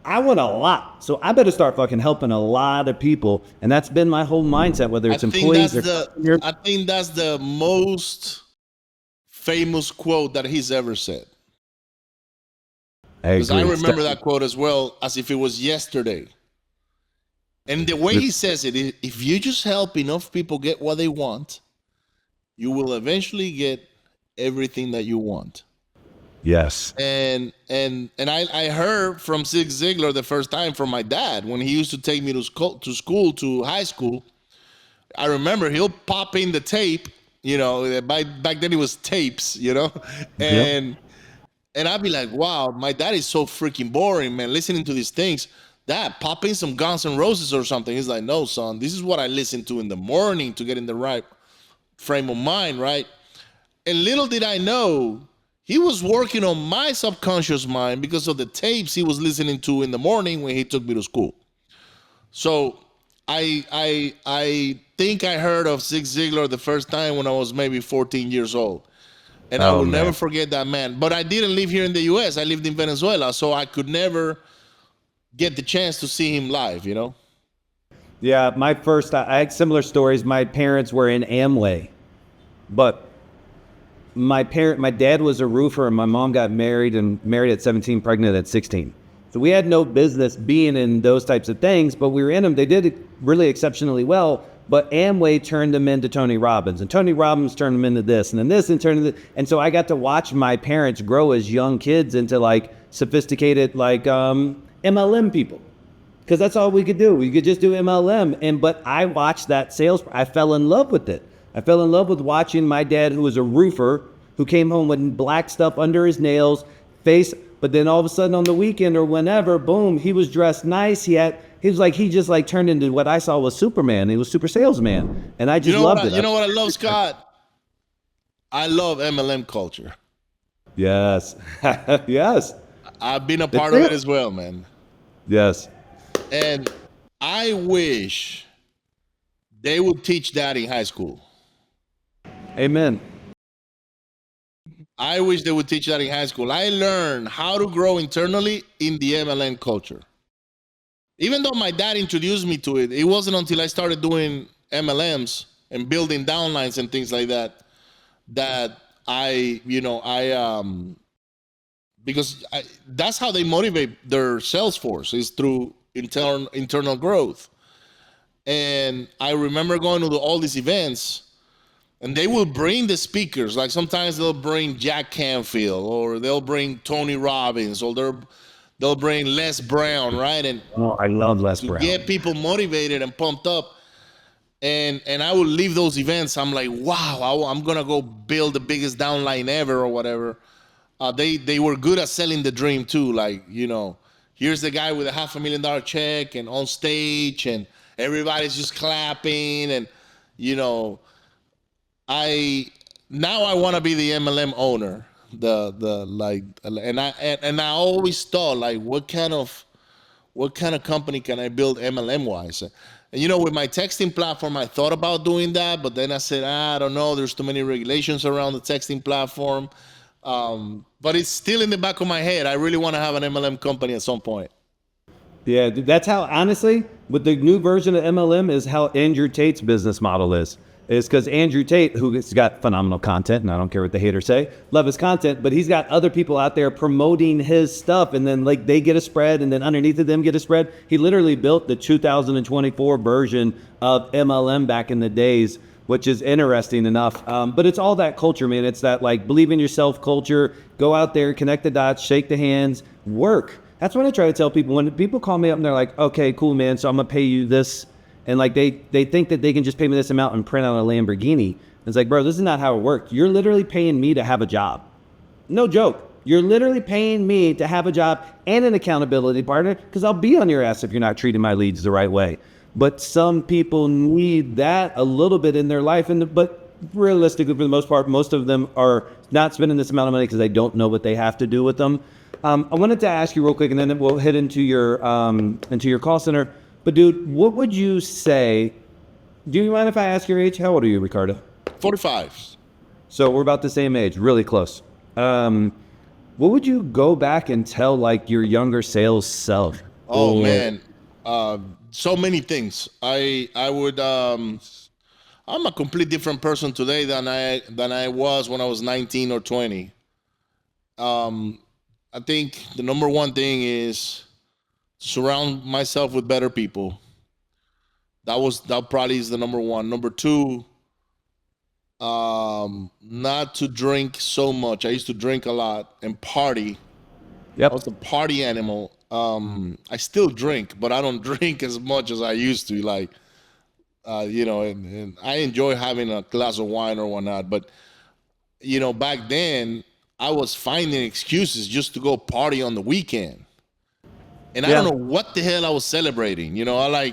[SPEAKER 1] I want a lot. So I better start fucking helping a lot of people. And that's been my whole mindset, whether it's employees or...
[SPEAKER 2] I think that's the most famous quote that he's ever said. Because I remember that quote as well as if it was yesterday. And the way he says it, if you just help enough people get what they want, you will eventually get everything that you want.
[SPEAKER 1] Yes.
[SPEAKER 2] And I heard from Zig Ziglar the first time from my dad when he used to take me to high school. I remember he'll pop in the tape, back then it was tapes, and I'd be like, wow, my dad is so freaking boring, man, listening to these things. Dad, pop in some Guns N' Roses or something. He's like, no, son, this is what I listen to in the morning to get in the right frame of mind, right? And little did I know, he was working on my subconscious mind because of the tapes he was listening to in the morning when he took me to school. So I think I heard of Zig Ziglar the first time when I was maybe 14 years old. And I
[SPEAKER 1] Oh
[SPEAKER 2] will never
[SPEAKER 1] man.
[SPEAKER 2] forget that man. But I didn't live here in the US. I lived in Venezuela, so I could never get the chance to see him live, you know?
[SPEAKER 1] Yeah, I had similar stories. My parents were in Amway, but my dad was a roofer, and my mom got married at 17, pregnant at 16. So we had no business being in those types of things, but we were in them. They did it really exceptionally well. But Amway turned them into Tony Robbins, and Tony Robbins turned them into this, and then this, and turned into, and so I got to watch my parents grow as young kids into like sophisticated like MLM people, because that's all we could do. We could just do MLM. And but I watched that sales. I fell in love with it. I fell in love with watching my dad, who was a roofer, who came home with black stuff under his nails, face. But then all of a sudden on the weekend or whenever, boom, he was dressed nice. He just like turned into what I saw was Superman. He was super salesman, and I just loved it.
[SPEAKER 2] You know what I love, Scott? I love MLM culture.
[SPEAKER 1] Yes, yes,
[SPEAKER 2] I've been a part of it as well, man.
[SPEAKER 1] yes.
[SPEAKER 2] And I wish they would teach that in high school.
[SPEAKER 1] Amen.
[SPEAKER 2] I wish they would teach that in high school. I learned how to grow internally in the MLM culture. Even though my dad introduced me to it, it wasn't until I started doing MLMs and building downlines and things like that that that's how they motivate their sales force, is through internal growth. And I remember going to all these events, and they will bring the speakers. Like sometimes they'll bring Jack Canfield, or they'll bring Tony Robbins, or they'll bring Les Brown, right? And
[SPEAKER 1] Oh, I love Les
[SPEAKER 2] to
[SPEAKER 1] Brown.
[SPEAKER 2] get people motivated and pumped up. And I would leave those events. I'm like, wow, I'm gonna go build the biggest downline ever or whatever. They were good at selling the dream too. Like, here's the guy with a $500,000 check and on stage, and everybody's just clapping, and I now I want to be the MLM owner. And I always thought, like, what kind of company can I build MLM wise? And with my texting platform, I thought about doing that, but then I said, I don't know. There's too many regulations around the texting platform. But it's still in the back of my head. I really want to have an MLM company at some point.
[SPEAKER 1] Yeah, dude, that's how, honestly, with the new version of MLM is how Andrew Tate's business model is. It's because Andrew Tate, who's got phenomenal content, and I don't care what the haters say, love his content, but he's got other people out there promoting his stuff, and then like they get a spread, and then underneath of them get a spread. He literally built the 2024 version of MLM back in the days, which is interesting enough. But it's all that culture, man. It's that like believe in yourself culture. Go out there, connect the dots, shake the hands, work. That's what I try to tell people. When people call me up and they're like, okay, cool, man, so I'm going to pay you this. And like they think that they can just pay me this amount and print out a Lamborghini. It's like, bro, this is not how it works. You're literally paying me to have a job. No joke. You're literally paying me to have a job and an accountability partner, because I'll be on your ass if you're not treating my leads the right way. But some people need that a little bit in their life. But realistically, for the most part, most of them are not spending this amount of money because they don't know what they have to do with them. I wanted to ask you real quick, and then we'll head into your call center. But dude, what would you say? Do you mind if I ask your age? How old are you, Ricardo?
[SPEAKER 2] 45.
[SPEAKER 1] So we're about the same age, really close. What would you go back and tell like your younger sales self?
[SPEAKER 2] Oh man, so many things. I would. I'm a complete different person today than I was when I was 19 or 20. I think the number one thing is surround myself with better people. That probably is the number one. Number two, not to drink so much. I used to drink a lot and party.
[SPEAKER 1] Yep.
[SPEAKER 2] I was a party animal. I still drink, but I don't drink as much as I used to. Like, and I enjoy having a glass of wine or whatnot. But back then I was finding excuses just to go party on the weekend, and I don't know what the hell I was celebrating. I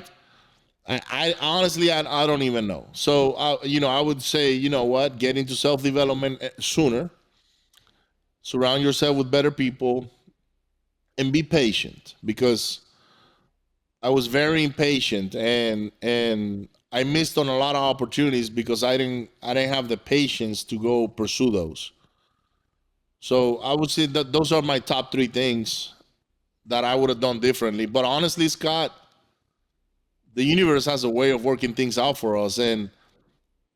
[SPEAKER 2] honestly, I don't even know. So, I would say, get into self-development sooner, surround yourself with better people, and be patient, because I was very impatient, and I missed on a lot of opportunities because I didn't have the patience to go pursue those. So I would say that those are my top three things that I would have done differently. But honestly, Scott, the universe has a way of working things out for us, and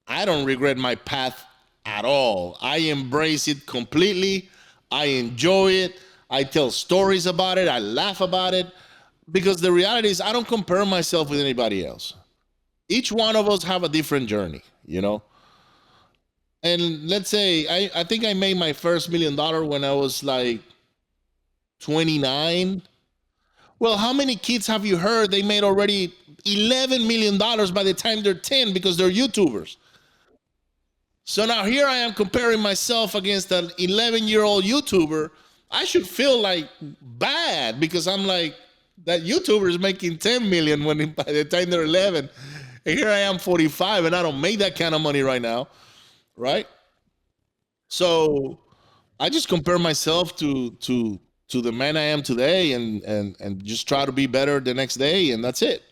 [SPEAKER 2] I don't regret my path at all. I embrace it completely. I enjoy it. I tell stories about it. I laugh about it, because the reality is I don't compare myself with anybody else. Each one of us have a different journey, you know. And let's say I think I made my first $1 million when I was like 29. Well, how many kids have you heard they made already $11 million by the time they're 10 because they're YouTubers? So now here I am comparing myself against an 11-year-old YouTuber. I should feel like bad because I'm like, that YouTuber is making 10 million when by the time they're 11. And here I am 45 and I don't make that kind of money right now, right? So I just compare myself to the man I am today, and just try to be better the next day, and that's it.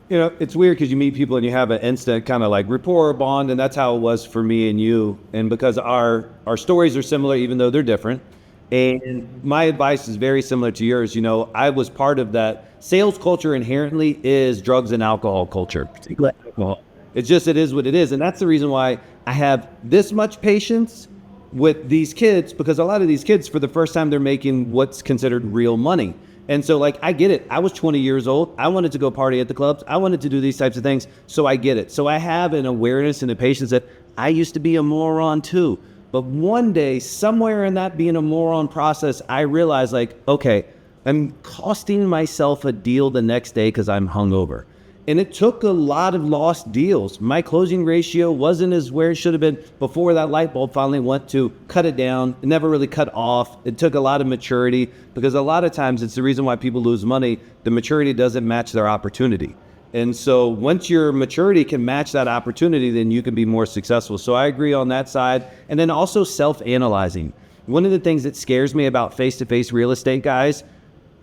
[SPEAKER 1] You know, it's weird because you meet people and you have an instant kind of like rapport bond, and that's how it was for me and you. And because our stories are similar, even though they're different. And my advice is very similar to yours. You know, I was part of that. Sales culture inherently is drugs and alcohol culture, particularly alcohol. It's just, it is what it is. And that's the reason why I have this much patience with these kids, because a lot of these kids, for the first time, they're making what's considered real money. And so, like, I get it. I was 20 years old. I wanted to go party at the clubs. I wanted to do these types of things. So I get it. So I have an awareness and a patience that I used to be a moron too. But one day, somewhere in that being a moron process, I realized, like, okay, I'm costing myself a deal the next day because I'm hungover. And it took a lot of lost deals. My closing ratio wasn't as where it should have been before that light bulb finally went to cut it down. It never really cut off. It took a lot of maturity, because a lot of times it's the reason why people lose money. The maturity doesn't match their opportunity. And so once your maturity can match that opportunity, then you can be more successful. So I agree on that side. And then also self-analyzing. One of the things that scares me about face-to-face real estate guys,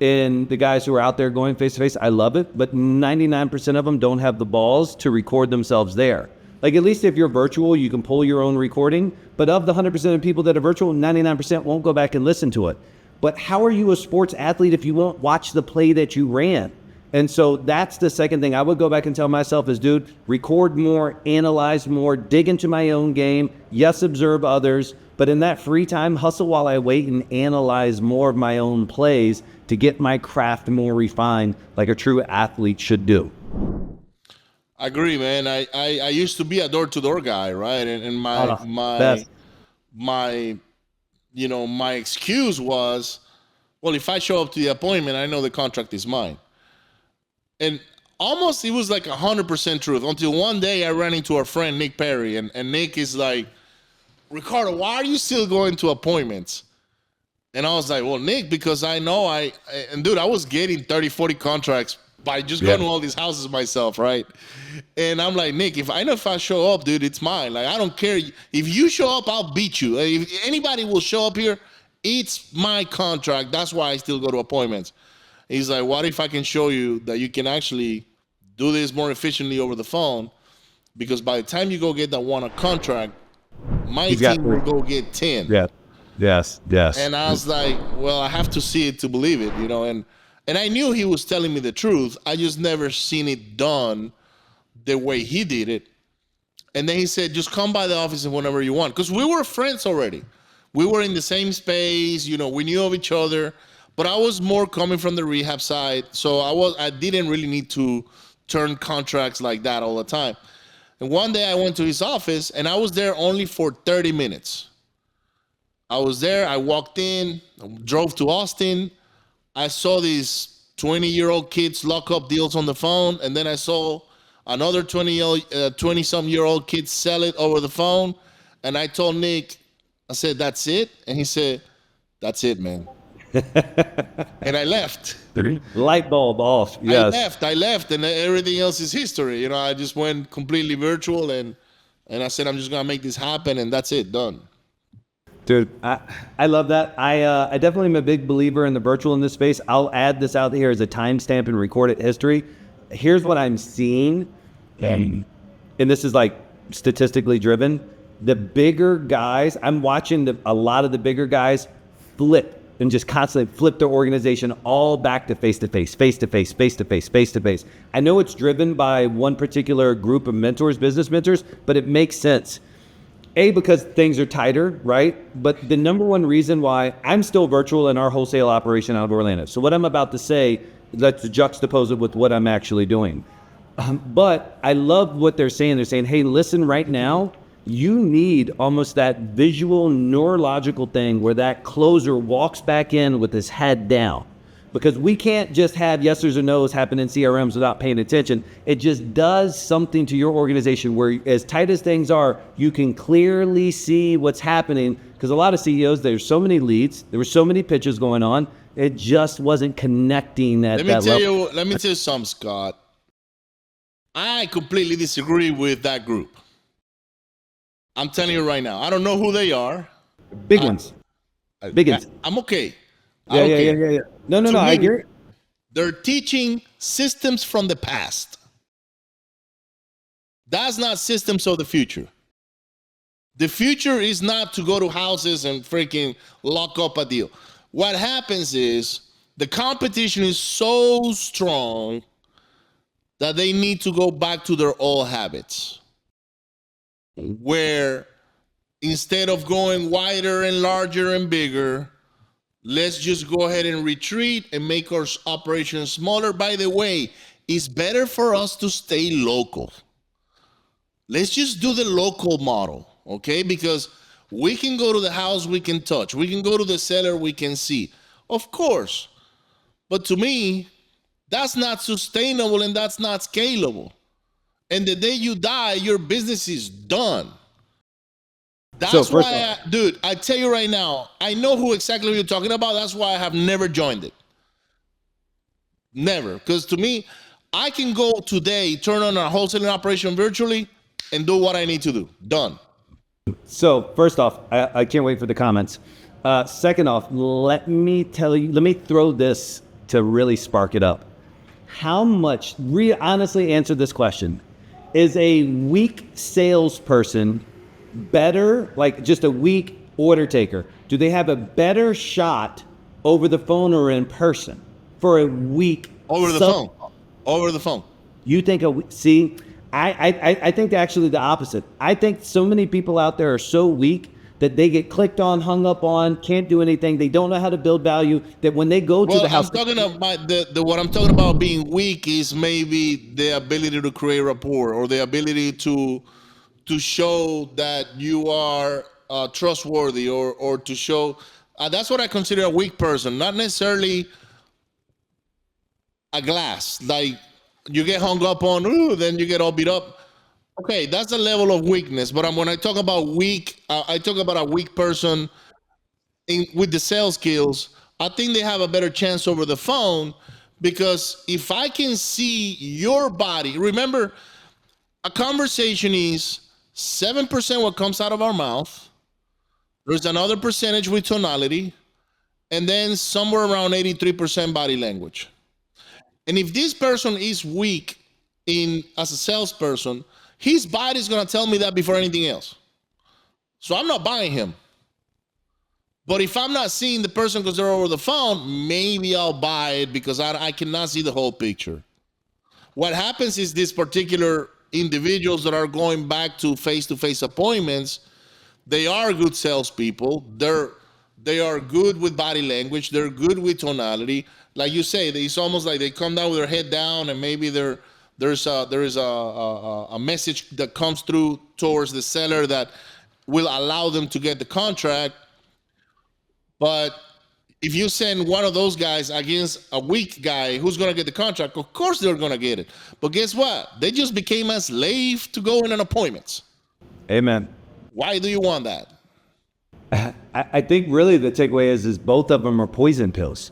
[SPEAKER 1] and the guys who are out there going face-to-face, I love it, but 99% of them don't have the balls to record themselves there. Like, at least if you're virtual, you can pull your own recording. But of the 100% of people that are virtual, 99% won't go back and listen to it. But how are you a sports athlete if you won't watch the play that you ran? And so that's the second thing I would go back and tell myself is, dude, record more, analyze more, dig into my own game. Yes, observe others. But in that free time, hustle while I wait and analyze more of my own plays to get my craft more refined, like a true athlete should do.
[SPEAKER 2] I agree, man. I used to be a door-to-door guy, right? And
[SPEAKER 1] Best.
[SPEAKER 2] my my excuse was, well, if I show up to the appointment, I know the contract is mine. And almost it was like 100% truth, until one day I ran into our friend Nick Perry, and Nick is like, Ricardo, why are you still going to appointments? And I was like, well, Nick, because I know and dude, I was getting 30, 40 contracts by just going to all these houses myself, right? And I'm like, Nick, if I show up, dude, it's mine. Like, I don't care. If you show up, I'll beat you. If anybody will show up here, it's my contract. That's why I still go to appointments. He's like, what if I can show you that you can actually do this more efficiently over the phone? Because by the time you go get that one a contract, my team will go get 10.
[SPEAKER 1] Yeah. Yes.
[SPEAKER 2] And I was like, well, I have to see it to believe it, and I knew he was telling me the truth. I just never seen it done the way he did it. And then he said, just come by the office whenever you want. Because we were friends already. We were in the same space, we knew of each other. But I was more coming from the rehab side. So I didn't really need to turn contracts like that all the time. And one day I went to his office, and I was there only for 30 minutes. I was there, I walked in, drove to Austin. I saw these 20-year-old kids lock up deals on the phone, and then I saw another 20-some-year-old kids sell it over the phone. And I told Nick, I said, that's it? And he said, that's it, man. And I left.
[SPEAKER 1] Light bulb off. Yes.
[SPEAKER 2] I left, and everything else is history. I just went completely virtual, and I said, I'm just going to make this happen, and that's it, done.
[SPEAKER 1] Dude, I love that. I definitely am a big believer in the virtual in this space. I'll add this out here as a timestamp and recorded history. Here's what I'm seeing, and this is like statistically driven. The bigger guys, I'm watching a lot of the bigger guys flip and just constantly flip their organization all back to face-to-face, face-to-face, face-to-face, face-to-face. I know it's driven by one particular group of mentors, business mentors, but it makes sense. A, because things are tighter, right? But the number one reason why I'm still virtual in our wholesale operation out of Orlando. So what I'm about to say, let's juxtapose it with what I'm actually doing. But I love what they're saying. They're saying, hey, listen, right now, you need almost that visual neurological thing where that closer walks back in with his head down. Because we can't just have yeses or nos happen in CRMs without paying attention. It just does something to your organization where, as tight as things are, you can clearly see what's happening. Because a lot of CEOs, there's so many leads, there were so many pitches going on, it just wasn't connecting at that level.
[SPEAKER 2] Let me tell you something, Scott. I completely disagree with that group. I'm telling you right now. I don't know who they are.
[SPEAKER 1] Big ones. Big ones.
[SPEAKER 2] I'm okay.
[SPEAKER 1] Yeah. No, I agree.
[SPEAKER 2] They're teaching systems from the past. That's not systems of the future. The future is not to go to houses and freaking lock up a deal. What happens is the competition is so strong that they need to go back to their old habits, where instead of going wider and larger and bigger, let's just go ahead and retreat and make our operations smaller. By the way, it's better for us to stay local. Let's just do the local model, okay? Because we can go to the house, we can touch. We can go to the seller, we can see. Of course. But to me, that's not sustainable and that's not scalable. And the day you die, your business is done. That's why, dude, I tell you right now, I know who exactly you're talking about. That's why I have never joined it. Never. Because to me, I can go today, turn on a wholesaling operation virtually, and do what I need to do. Done.
[SPEAKER 1] So first off, I can't wait for the comments. Second off, let me throw this to really spark it up. How much, honestly answer this question. Is a weak salesperson better, like just a weak order taker? Do they have a better shot over the phone or in person for a weak?
[SPEAKER 2] Over the phone.
[SPEAKER 1] You think I think actually the opposite. I think so many people out there are so weak that they get clicked on, hung up on, can't do anything. They don't know how to build value. That when they go to the house,
[SPEAKER 2] I'm talking about what I'm talking about being weak is maybe the ability to create rapport or the ability to show that you are trustworthy or to show. That's what I consider a weak person, not necessarily a glass. Like you get hung up on, then you get all beat up. Okay, that's a level of weakness. But when I talk about weak, I talk about a weak person with the sales skills. I think they have a better chance over the phone because if I can see your body, remember, a conversation is 7% what comes out of our mouth. There's another percentage with tonality, and then somewhere around 83% body language. And if this person is weak as a salesperson, his body is going to tell me that before anything else. So I'm not buying him. But if I'm not seeing the person because they're over the phone, maybe I'll buy it because I cannot see the whole picture. What happens is these particular individuals that are going back to face-to-face appointments, they are good salespeople. They are good with body language. They're good with tonality. Like you say, it's almost like they come down with their head down, and maybe there is a message that comes through towards the seller that will allow them to get the contract. But if you send one of those guys against a weak guy who's going to get the contract, of course they're going to get it. But guess what? They just became a slave to going on appointments.
[SPEAKER 1] Amen.
[SPEAKER 2] Why do you want that?
[SPEAKER 1] I think really the takeaway is both of them are poison pills.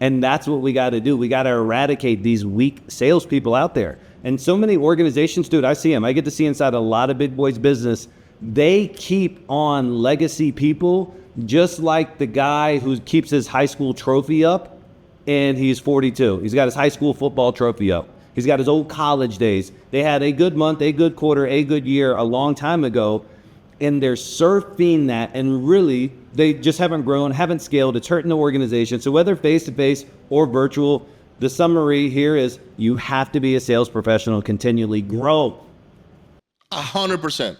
[SPEAKER 1] And that's what we got to do. We got to eradicate these weak salespeople out there. And so many organizations, dude, I see them. I get to see inside a lot of big boys business. They keep on legacy people, just like the guy who keeps his high school trophy up and he's 42. He's got his high school football trophy up. He's got his old college days. They had a good month, a good quarter, a good year a long time ago. and they're surfing that, and really they just haven't grown, haven't scaled. It's hurting the organization. So whether face-to-face or virtual, the summary here is you have to be a sales professional, continually grow.
[SPEAKER 2] 100%.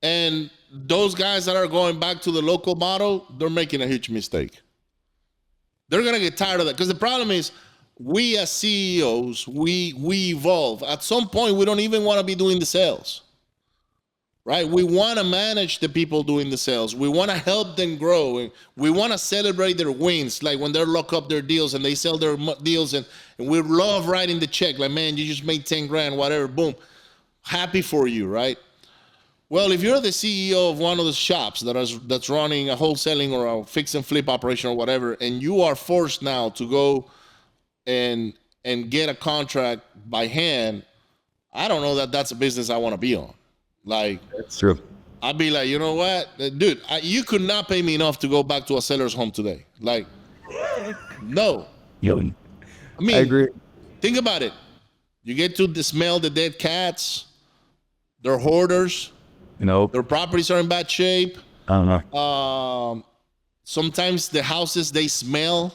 [SPEAKER 2] And those guys that are going back to the local model, they're making a huge mistake. They're going to get tired of that, because the problem is we as CEOs, we evolve. At some point, we don't even want to be doing the sales, right? We want to manage the people doing the sales. We want to help them grow. And we want to celebrate their wins, like when they lock up their deals and they sell their deals. And we love writing the check, like, man, you just made 10 grand, whatever, boom. Happy for you, right? Well, if you're the CEO of one of the shops that's running a wholesaling or a fix and flip operation or whatever, and you are forced now to go and get a contract by hand, I don't know that that's a business I want to be on. Like,
[SPEAKER 1] That's true.
[SPEAKER 2] I'd be like, you know what, dude, you could not pay me enough to go back to a seller's home today. Like, no.
[SPEAKER 1] Yo,
[SPEAKER 2] I mean,
[SPEAKER 1] I agree.
[SPEAKER 2] think about it. You get to smell the dead cats. They're hoarders.
[SPEAKER 1] You know,
[SPEAKER 2] Their properties are in bad shape.
[SPEAKER 1] I don't know.
[SPEAKER 2] Sometimes the houses, they smell.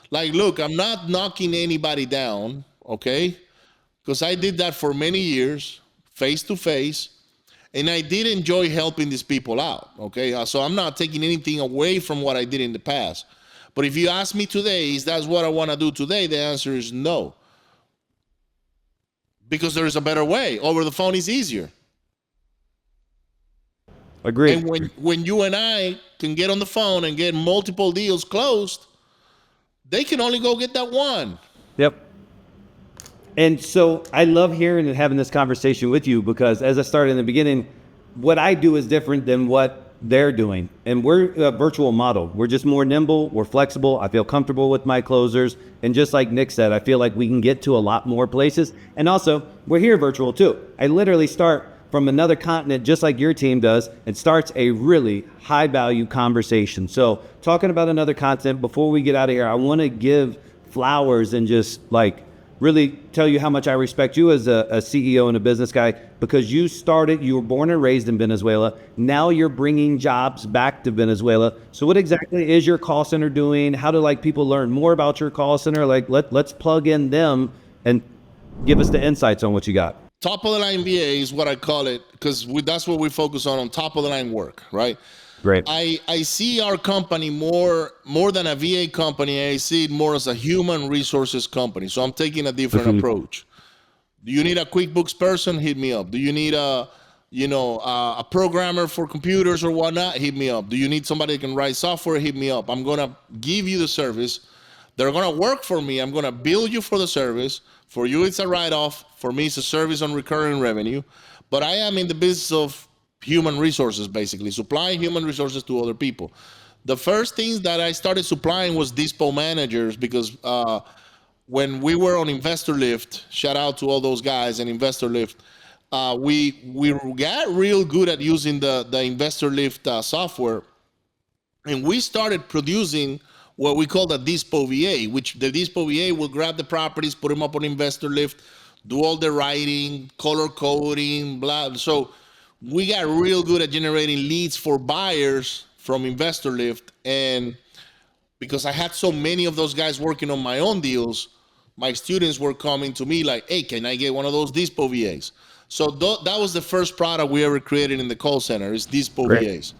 [SPEAKER 2] Like, look, I'm not knocking anybody down, okay? Because I did that for many years, face to face, and I did enjoy helping these people out, okay? So I'm not taking anything away from what I did in the past. But if you ask me today, is that what I want to do today? The answer is no. Because there is a better way. Over the phone is easier.
[SPEAKER 1] Agreed.
[SPEAKER 2] And when you and I can get on the phone and get multiple deals closed, they can only go get that one.
[SPEAKER 1] Yep. And so I love hearing and having this conversation with you, because as I started in the beginning, what I do is different than what they're doing. And we're a virtual model. We're just more nimble. We're flexible. I feel comfortable with my closers. And just like Nick said, I feel like we can get to a lot more places. And also, we're here virtual too. I literally start from another continent, just like your team does, and starts a really high value conversation. So talking about another continent, before we get out of here, I want to give flowers and just like really tell you how much I respect you as a CEO and a business guy, because you were born and raised in Venezuela. Now you're bringing jobs back to Venezuela. So what exactly is your call center doing? How do like people learn more about your call center? Like let's plug in them and give us the insights on what you got.
[SPEAKER 2] Top of the line VA is what I call it, because that's what we focus on top of the line work, right?
[SPEAKER 1] Great.
[SPEAKER 2] I see our company more than a VA company. I see it more as a human resources company. So I'm taking a different approach. Do you need a QuickBooks person? Hit me up. Do you need a programmer for computers or whatnot? Hit me up. Do you need somebody that can write software? Hit me up. I'm gonna give you the service. They're gonna work for me. I'm gonna bill you for the service. For you, it's a write-off. For me, it's a service on recurring revenue. But I am in the business of human resources, basically, supplying human resources to other people. The first things that I started supplying was dispo managers, because when we were on Investor Lift, shout out to all those guys in Investor Lift, we got real good at using the Investor Lift software, and we started producing what we call the Dispo VA, which the Dispo VA will grab the properties, put them up on Investor Lift, do all the writing, color coding, blah. So we got real good at generating leads for buyers from Investor Lift. And because I had so many of those guys working on my own deals, my students were coming to me like, hey, can I get one of those Dispo VAs? So that was the first product we ever created in the call center, is Dispo VAs.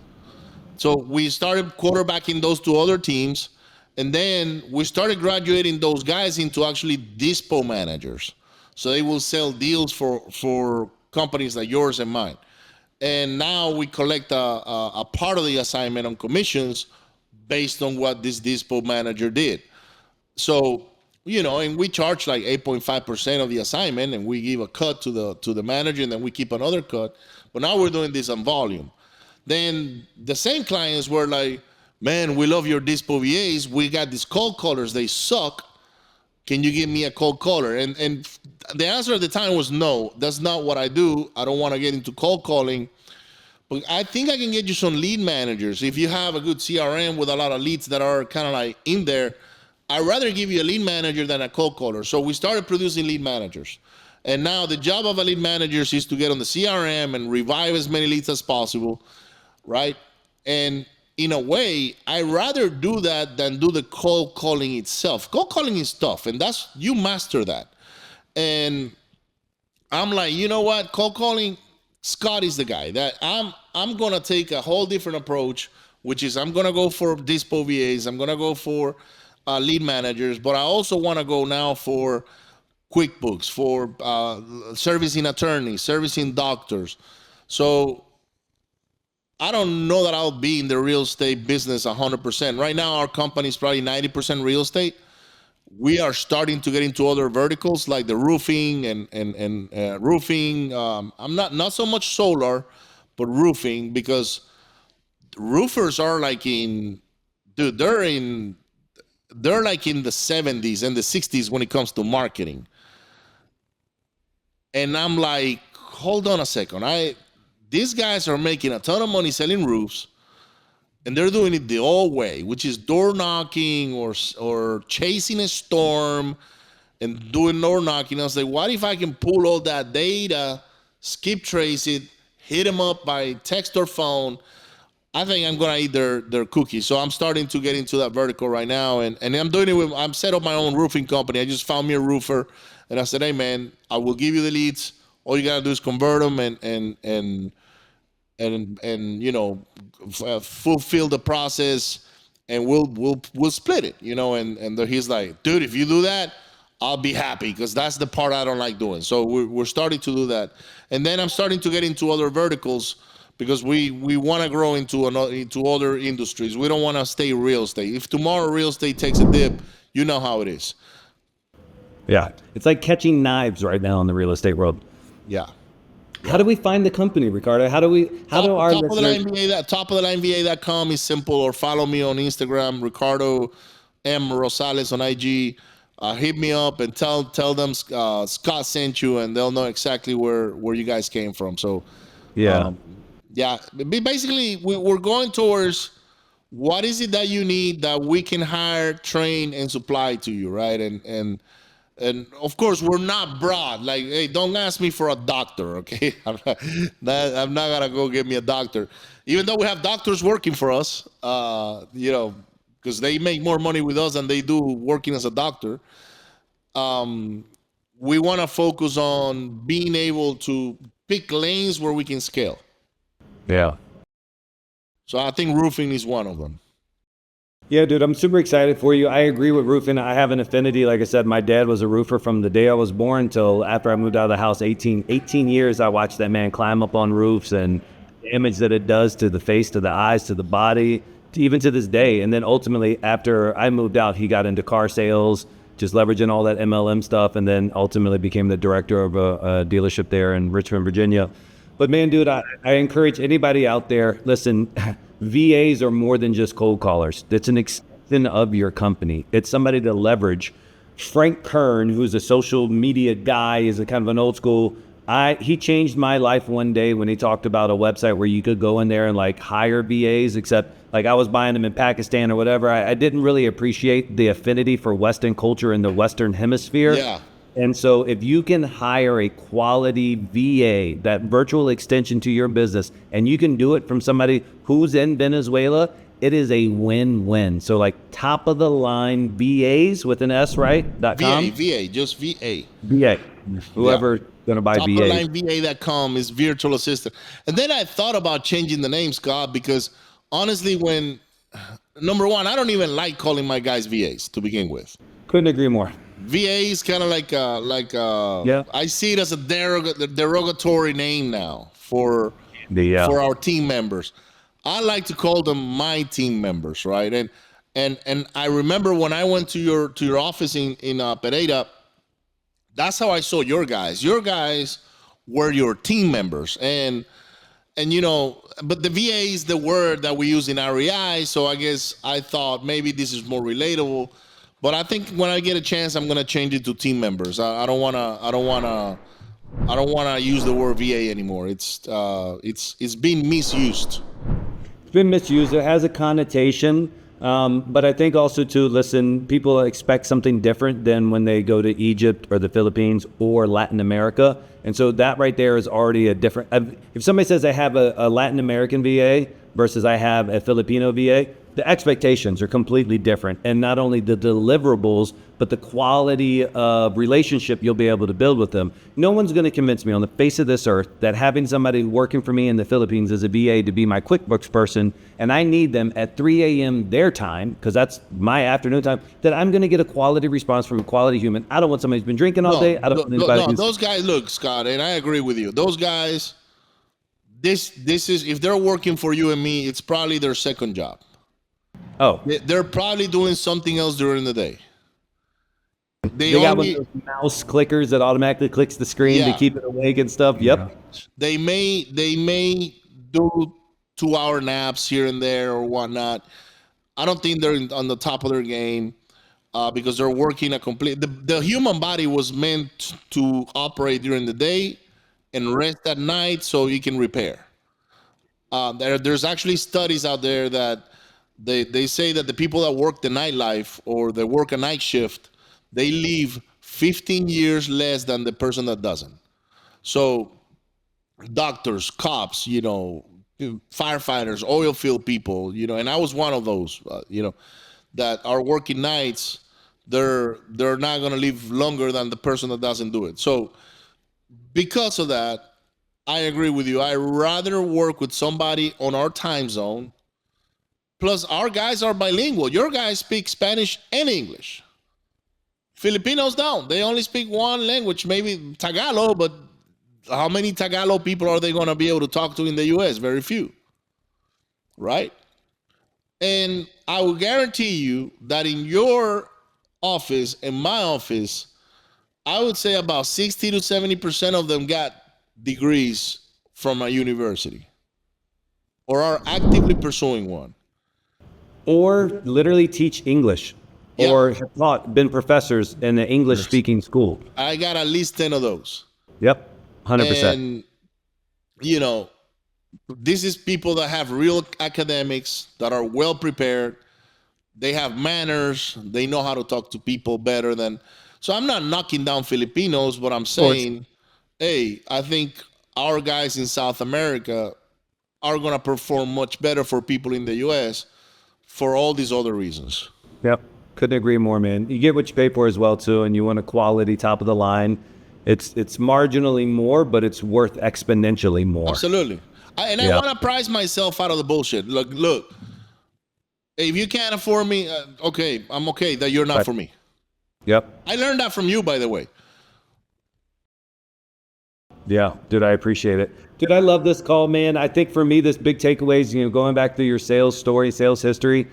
[SPEAKER 2] So we started quarterbacking those to other teams. And then we started graduating those guys into actually dispo managers. So they will sell deals for companies like yours and mine. And now we collect a part of the assignment on commissions based on what this dispo manager did. So, and we charge like 8.5% of the assignment, and we give a cut to the manager, and then we keep another cut. But now we're doing this on volume. Then the same clients were like, man, we love your dispo VAs. We got these cold callers. They suck. Can you give me a cold caller? And the answer at the time was no. That's not what I do. I don't want to get into cold calling. But I think I can get you some lead managers. If you have a good CRM with a lot of leads that are kind of like in there, I'd rather give you a lead manager than a cold caller. So we started producing lead managers. And now the job of a lead manager is to get on the CRM and revive as many leads as possible, right? And in a way, I rather do that than do the cold calling itself. Cold calling is tough, and that's, you master that. And I'm like, you know what? Cold calling, Scott is the guy that I'm gonna take a whole different approach, which is I'm gonna go for dispo VAs, I'm gonna go for lead managers, but I also want to go now for QuickBooks, for servicing attorneys, servicing doctors. So I don't know that I'll be in the real estate business 100%. Right now, our company is probably 90% real estate. We are starting to get into other verticals like the roofing and roofing. I'm not so much solar, but roofing, because roofers are like in, dude, they're like in the 70s and the 60s when it comes to marketing. And I'm like, hold on a second. These guys are making a ton of money selling roofs, and they're doing it the old way, which is door knocking or chasing a storm and doing door knocking. I was like, what if I can pull all that data, skip trace it, hit them up by text or phone? I think I'm gonna eat their cookies. So I'm starting to get into that vertical right now, and I'm doing it with, I'm set up my own roofing company. I just found me a roofer, and I said, hey man, I will give you the leads. All you gotta do is convert them and you know, fulfill the process, and we'll split it, you know. And he's like, dude, if you do that, I'll be happy, because that's the part I don't like doing. So we're starting to do that, and then I'm starting to get into other verticals, because we want to grow into other industries. We don't want to stay real estate. If tomorrow real estate takes a dip, you know how it is.
[SPEAKER 1] Yeah. It's like catching knives right now in the real estate world.
[SPEAKER 2] Yeah.
[SPEAKER 1] How do we find the company, Ricardo? How do our
[SPEAKER 2] top of the line
[SPEAKER 1] listeners...
[SPEAKER 2] VA, top of the line VA.com is simple, or follow me on Instagram, Ricardo M Rosales on IG. Hit me up and tell them Scott sent you, and they'll know exactly where you guys came from. So
[SPEAKER 1] Yeah.
[SPEAKER 2] yeah, basically we're going towards what is it that you need that we can hire, train, and supply to you, right? And of course, we're not broad. Like, hey, don't ask me for a doctor, okay? I'm not gonna go get me a doctor, even though we have doctors working for us, you know, because they make more money with us than they do working as a doctor. We want to focus on being able to pick lanes where we can scale.
[SPEAKER 1] Yeah.
[SPEAKER 2] So I think roofing is one of them.
[SPEAKER 1] Yeah, dude, I'm super excited for you. I agree with roofing. I have an affinity. Like I said, my dad was a roofer from the day I was born till after I moved out of the house. 18 years, I watched that man climb up on roofs, and the image that it does to the face, to the eyes, to the body, even to this day. And then ultimately, after I moved out, he got into car sales, just leveraging all that MLM stuff, and then ultimately became the director of a dealership there in Richmond, Virginia. But man, dude, I encourage anybody out there, listen, VAs are more than just cold callers. It's an extension of your company. It's somebody to leverage. Frank Kern, who's a social media guy, is a kind of an old school. He changed my life one day when he talked about a website where you could go in there and like hire VAs, except like I was buying them in Pakistan or whatever. I didn't really appreciate the affinity for Western culture in the Western hemisphere.
[SPEAKER 2] Yeah.
[SPEAKER 1] And so if you can hire a quality VA, that virtual extension to your business, and you can do it from somebody who's in Venezuela, it is a win-win. So like top of the line VAs with an S, right? .com?
[SPEAKER 2] VA, just VA.
[SPEAKER 1] VA. Whoever gonna buy
[SPEAKER 2] Top
[SPEAKER 1] VA.
[SPEAKER 2] of the line VA.com is virtual assistant. And then I thought about changing the name, Scott, because honestly, when number one, I don't even like calling my guys VAs to begin with.
[SPEAKER 1] Couldn't agree more.
[SPEAKER 2] VA is kind of like
[SPEAKER 1] Yeah.
[SPEAKER 2] I see it as a derogatory name now for
[SPEAKER 1] The
[SPEAKER 2] our team members. I like to call them my team members, right? And I remember when I went to your office in Pereira, that's how I saw your guys. Your guys were your team members, and you know, but the VA is the word that we use in REI, so I guess I thought maybe this is more relatable. But I think when I get a chance, I'm gonna change it to team members. I don't wanna use the word VA anymore. It's been misused.
[SPEAKER 1] It's been misused. It has a connotation. But I think also too, listen, people expect something different than when they go to Egypt or the Philippines or Latin America. And so that right there is already a different, if somebody says I have a Latin American VA versus I have a Filipino VA, the expectations are completely different. And not only the deliverables, but the quality of relationship you'll be able to build with them. No one's going to convince me on the face of this earth that having somebody working for me in the Philippines as a VA to be my QuickBooks person, and I need them at 3 a.m. their time, because that's my afternoon time, that I'm going to get a quality response from a quality human. I don't want somebody who's been drinking all day. I don't want anybody who's...
[SPEAKER 2] Those guys, look, Scott, and I agree with you. Those guys, this is, if they're working for you and me, it's probably their second job.
[SPEAKER 1] Oh,
[SPEAKER 2] they're probably doing something else during the day.
[SPEAKER 1] They got one of those mouse clickers that automatically clicks the screen to keep it awake and stuff. Yep.
[SPEAKER 2] Yeah. They may do 2-hour naps here and there or whatnot. I don't think they're on the top of their game because they're working a complete. The human body was meant to operate during the day and rest at night so you can repair. There's actually studies out there that they say that the people that work the nightlife or they work a night shift, they live 15 years less than the person that doesn't. So doctors, cops, firefighters, oil field people, and I was one of those, that are working nights. They're not going to live longer than the person that doesn't do it. So because of that, I agree with you. I rather work with somebody on our time zone. Plus, our guys are bilingual. Your guys speak Spanish and English. Filipinos don't. They only speak one language, maybe Tagalog, but how many Tagalog people are they going to be able to talk to in the U.S.? Very few, right? And I will guarantee you that in your office, in my office, I would say about 60 to 70% of them got degrees from a university or are actively pursuing one.
[SPEAKER 1] Or literally teach English. Or have been professors in the English-speaking school.
[SPEAKER 2] I got at least 10 of those.
[SPEAKER 1] Yep, 100%.
[SPEAKER 2] And, this is people that have real academics, that are well prepared. They have manners. They know how to talk to people better than... So I'm not knocking down Filipinos, but I'm saying, hey, I think our guys in South America are going to perform much better for people in the U.S. for all these other reasons.
[SPEAKER 1] Yep. Couldn't agree more, man. You get what you pay for as well, too, and you want a quality top of the line. It's marginally more, but it's worth exponentially more.
[SPEAKER 2] Absolutely. I want to price myself out of the bullshit. Look, if you can't afford me, okay, I'm okay that you're not for me.
[SPEAKER 1] Yep.
[SPEAKER 2] I learned that from you, by the way.
[SPEAKER 1] Yeah, dude, I appreciate it. Dude, I love this call, man. I think for me, this big takeaways, going back through your sales story, sales history,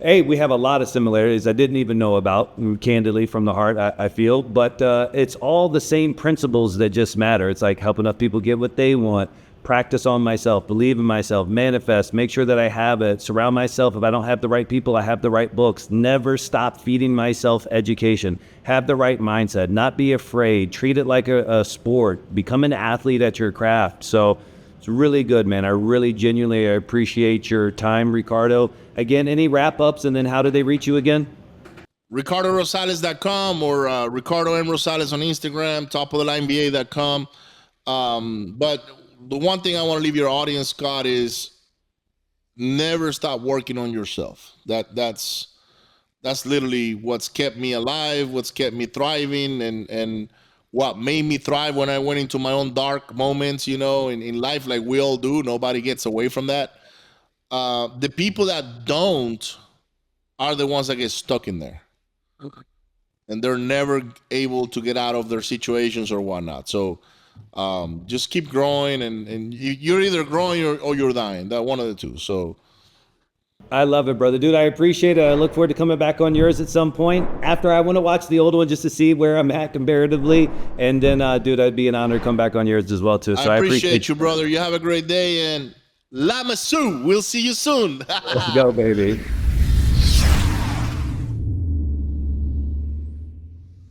[SPEAKER 1] hey, we have a lot of similarities I didn't even know about, candidly, from the heart, I feel. But it's all the same principles that just matter. It's like helping enough people get what they want, practice on myself, believe in myself, manifest, make sure that I have it, surround myself. If I don't have the right people, I have the right books. Never stop feeding myself education. Have the right mindset. Not be afraid. Treat it like a sport. Become an athlete at your craft. So it's really good, man. I really genuinely appreciate your time, Ricardo. Again, any wrap-ups, and then how do they reach you again?
[SPEAKER 2] RicardoRosales.com or Ricardo M. Rosales on Instagram, topofthelineba.com. But the one thing I want to leave your audience, Scott, is never stop working on yourself. That's literally what's kept me alive, what's kept me thriving, and what made me thrive when I went into my own dark moments, in life, like we all do. Nobody gets away from that. The people that don't are the ones that get stuck in there. Okay. And they're never able to get out of their situations or whatnot. So just keep growing, and you're either growing or you're dying. That one of the two. So
[SPEAKER 1] I love it, brother. Dude, I appreciate it. I look forward to coming back on yours at some point. After, I want to watch the old one just to see where I'm at comparatively. And then, dude, I'd be an honor to come back on yours as well, too. So
[SPEAKER 2] I appreciate you, brother. You have a great day, and Lamasu. We'll see you soon.
[SPEAKER 1] Let's go, baby.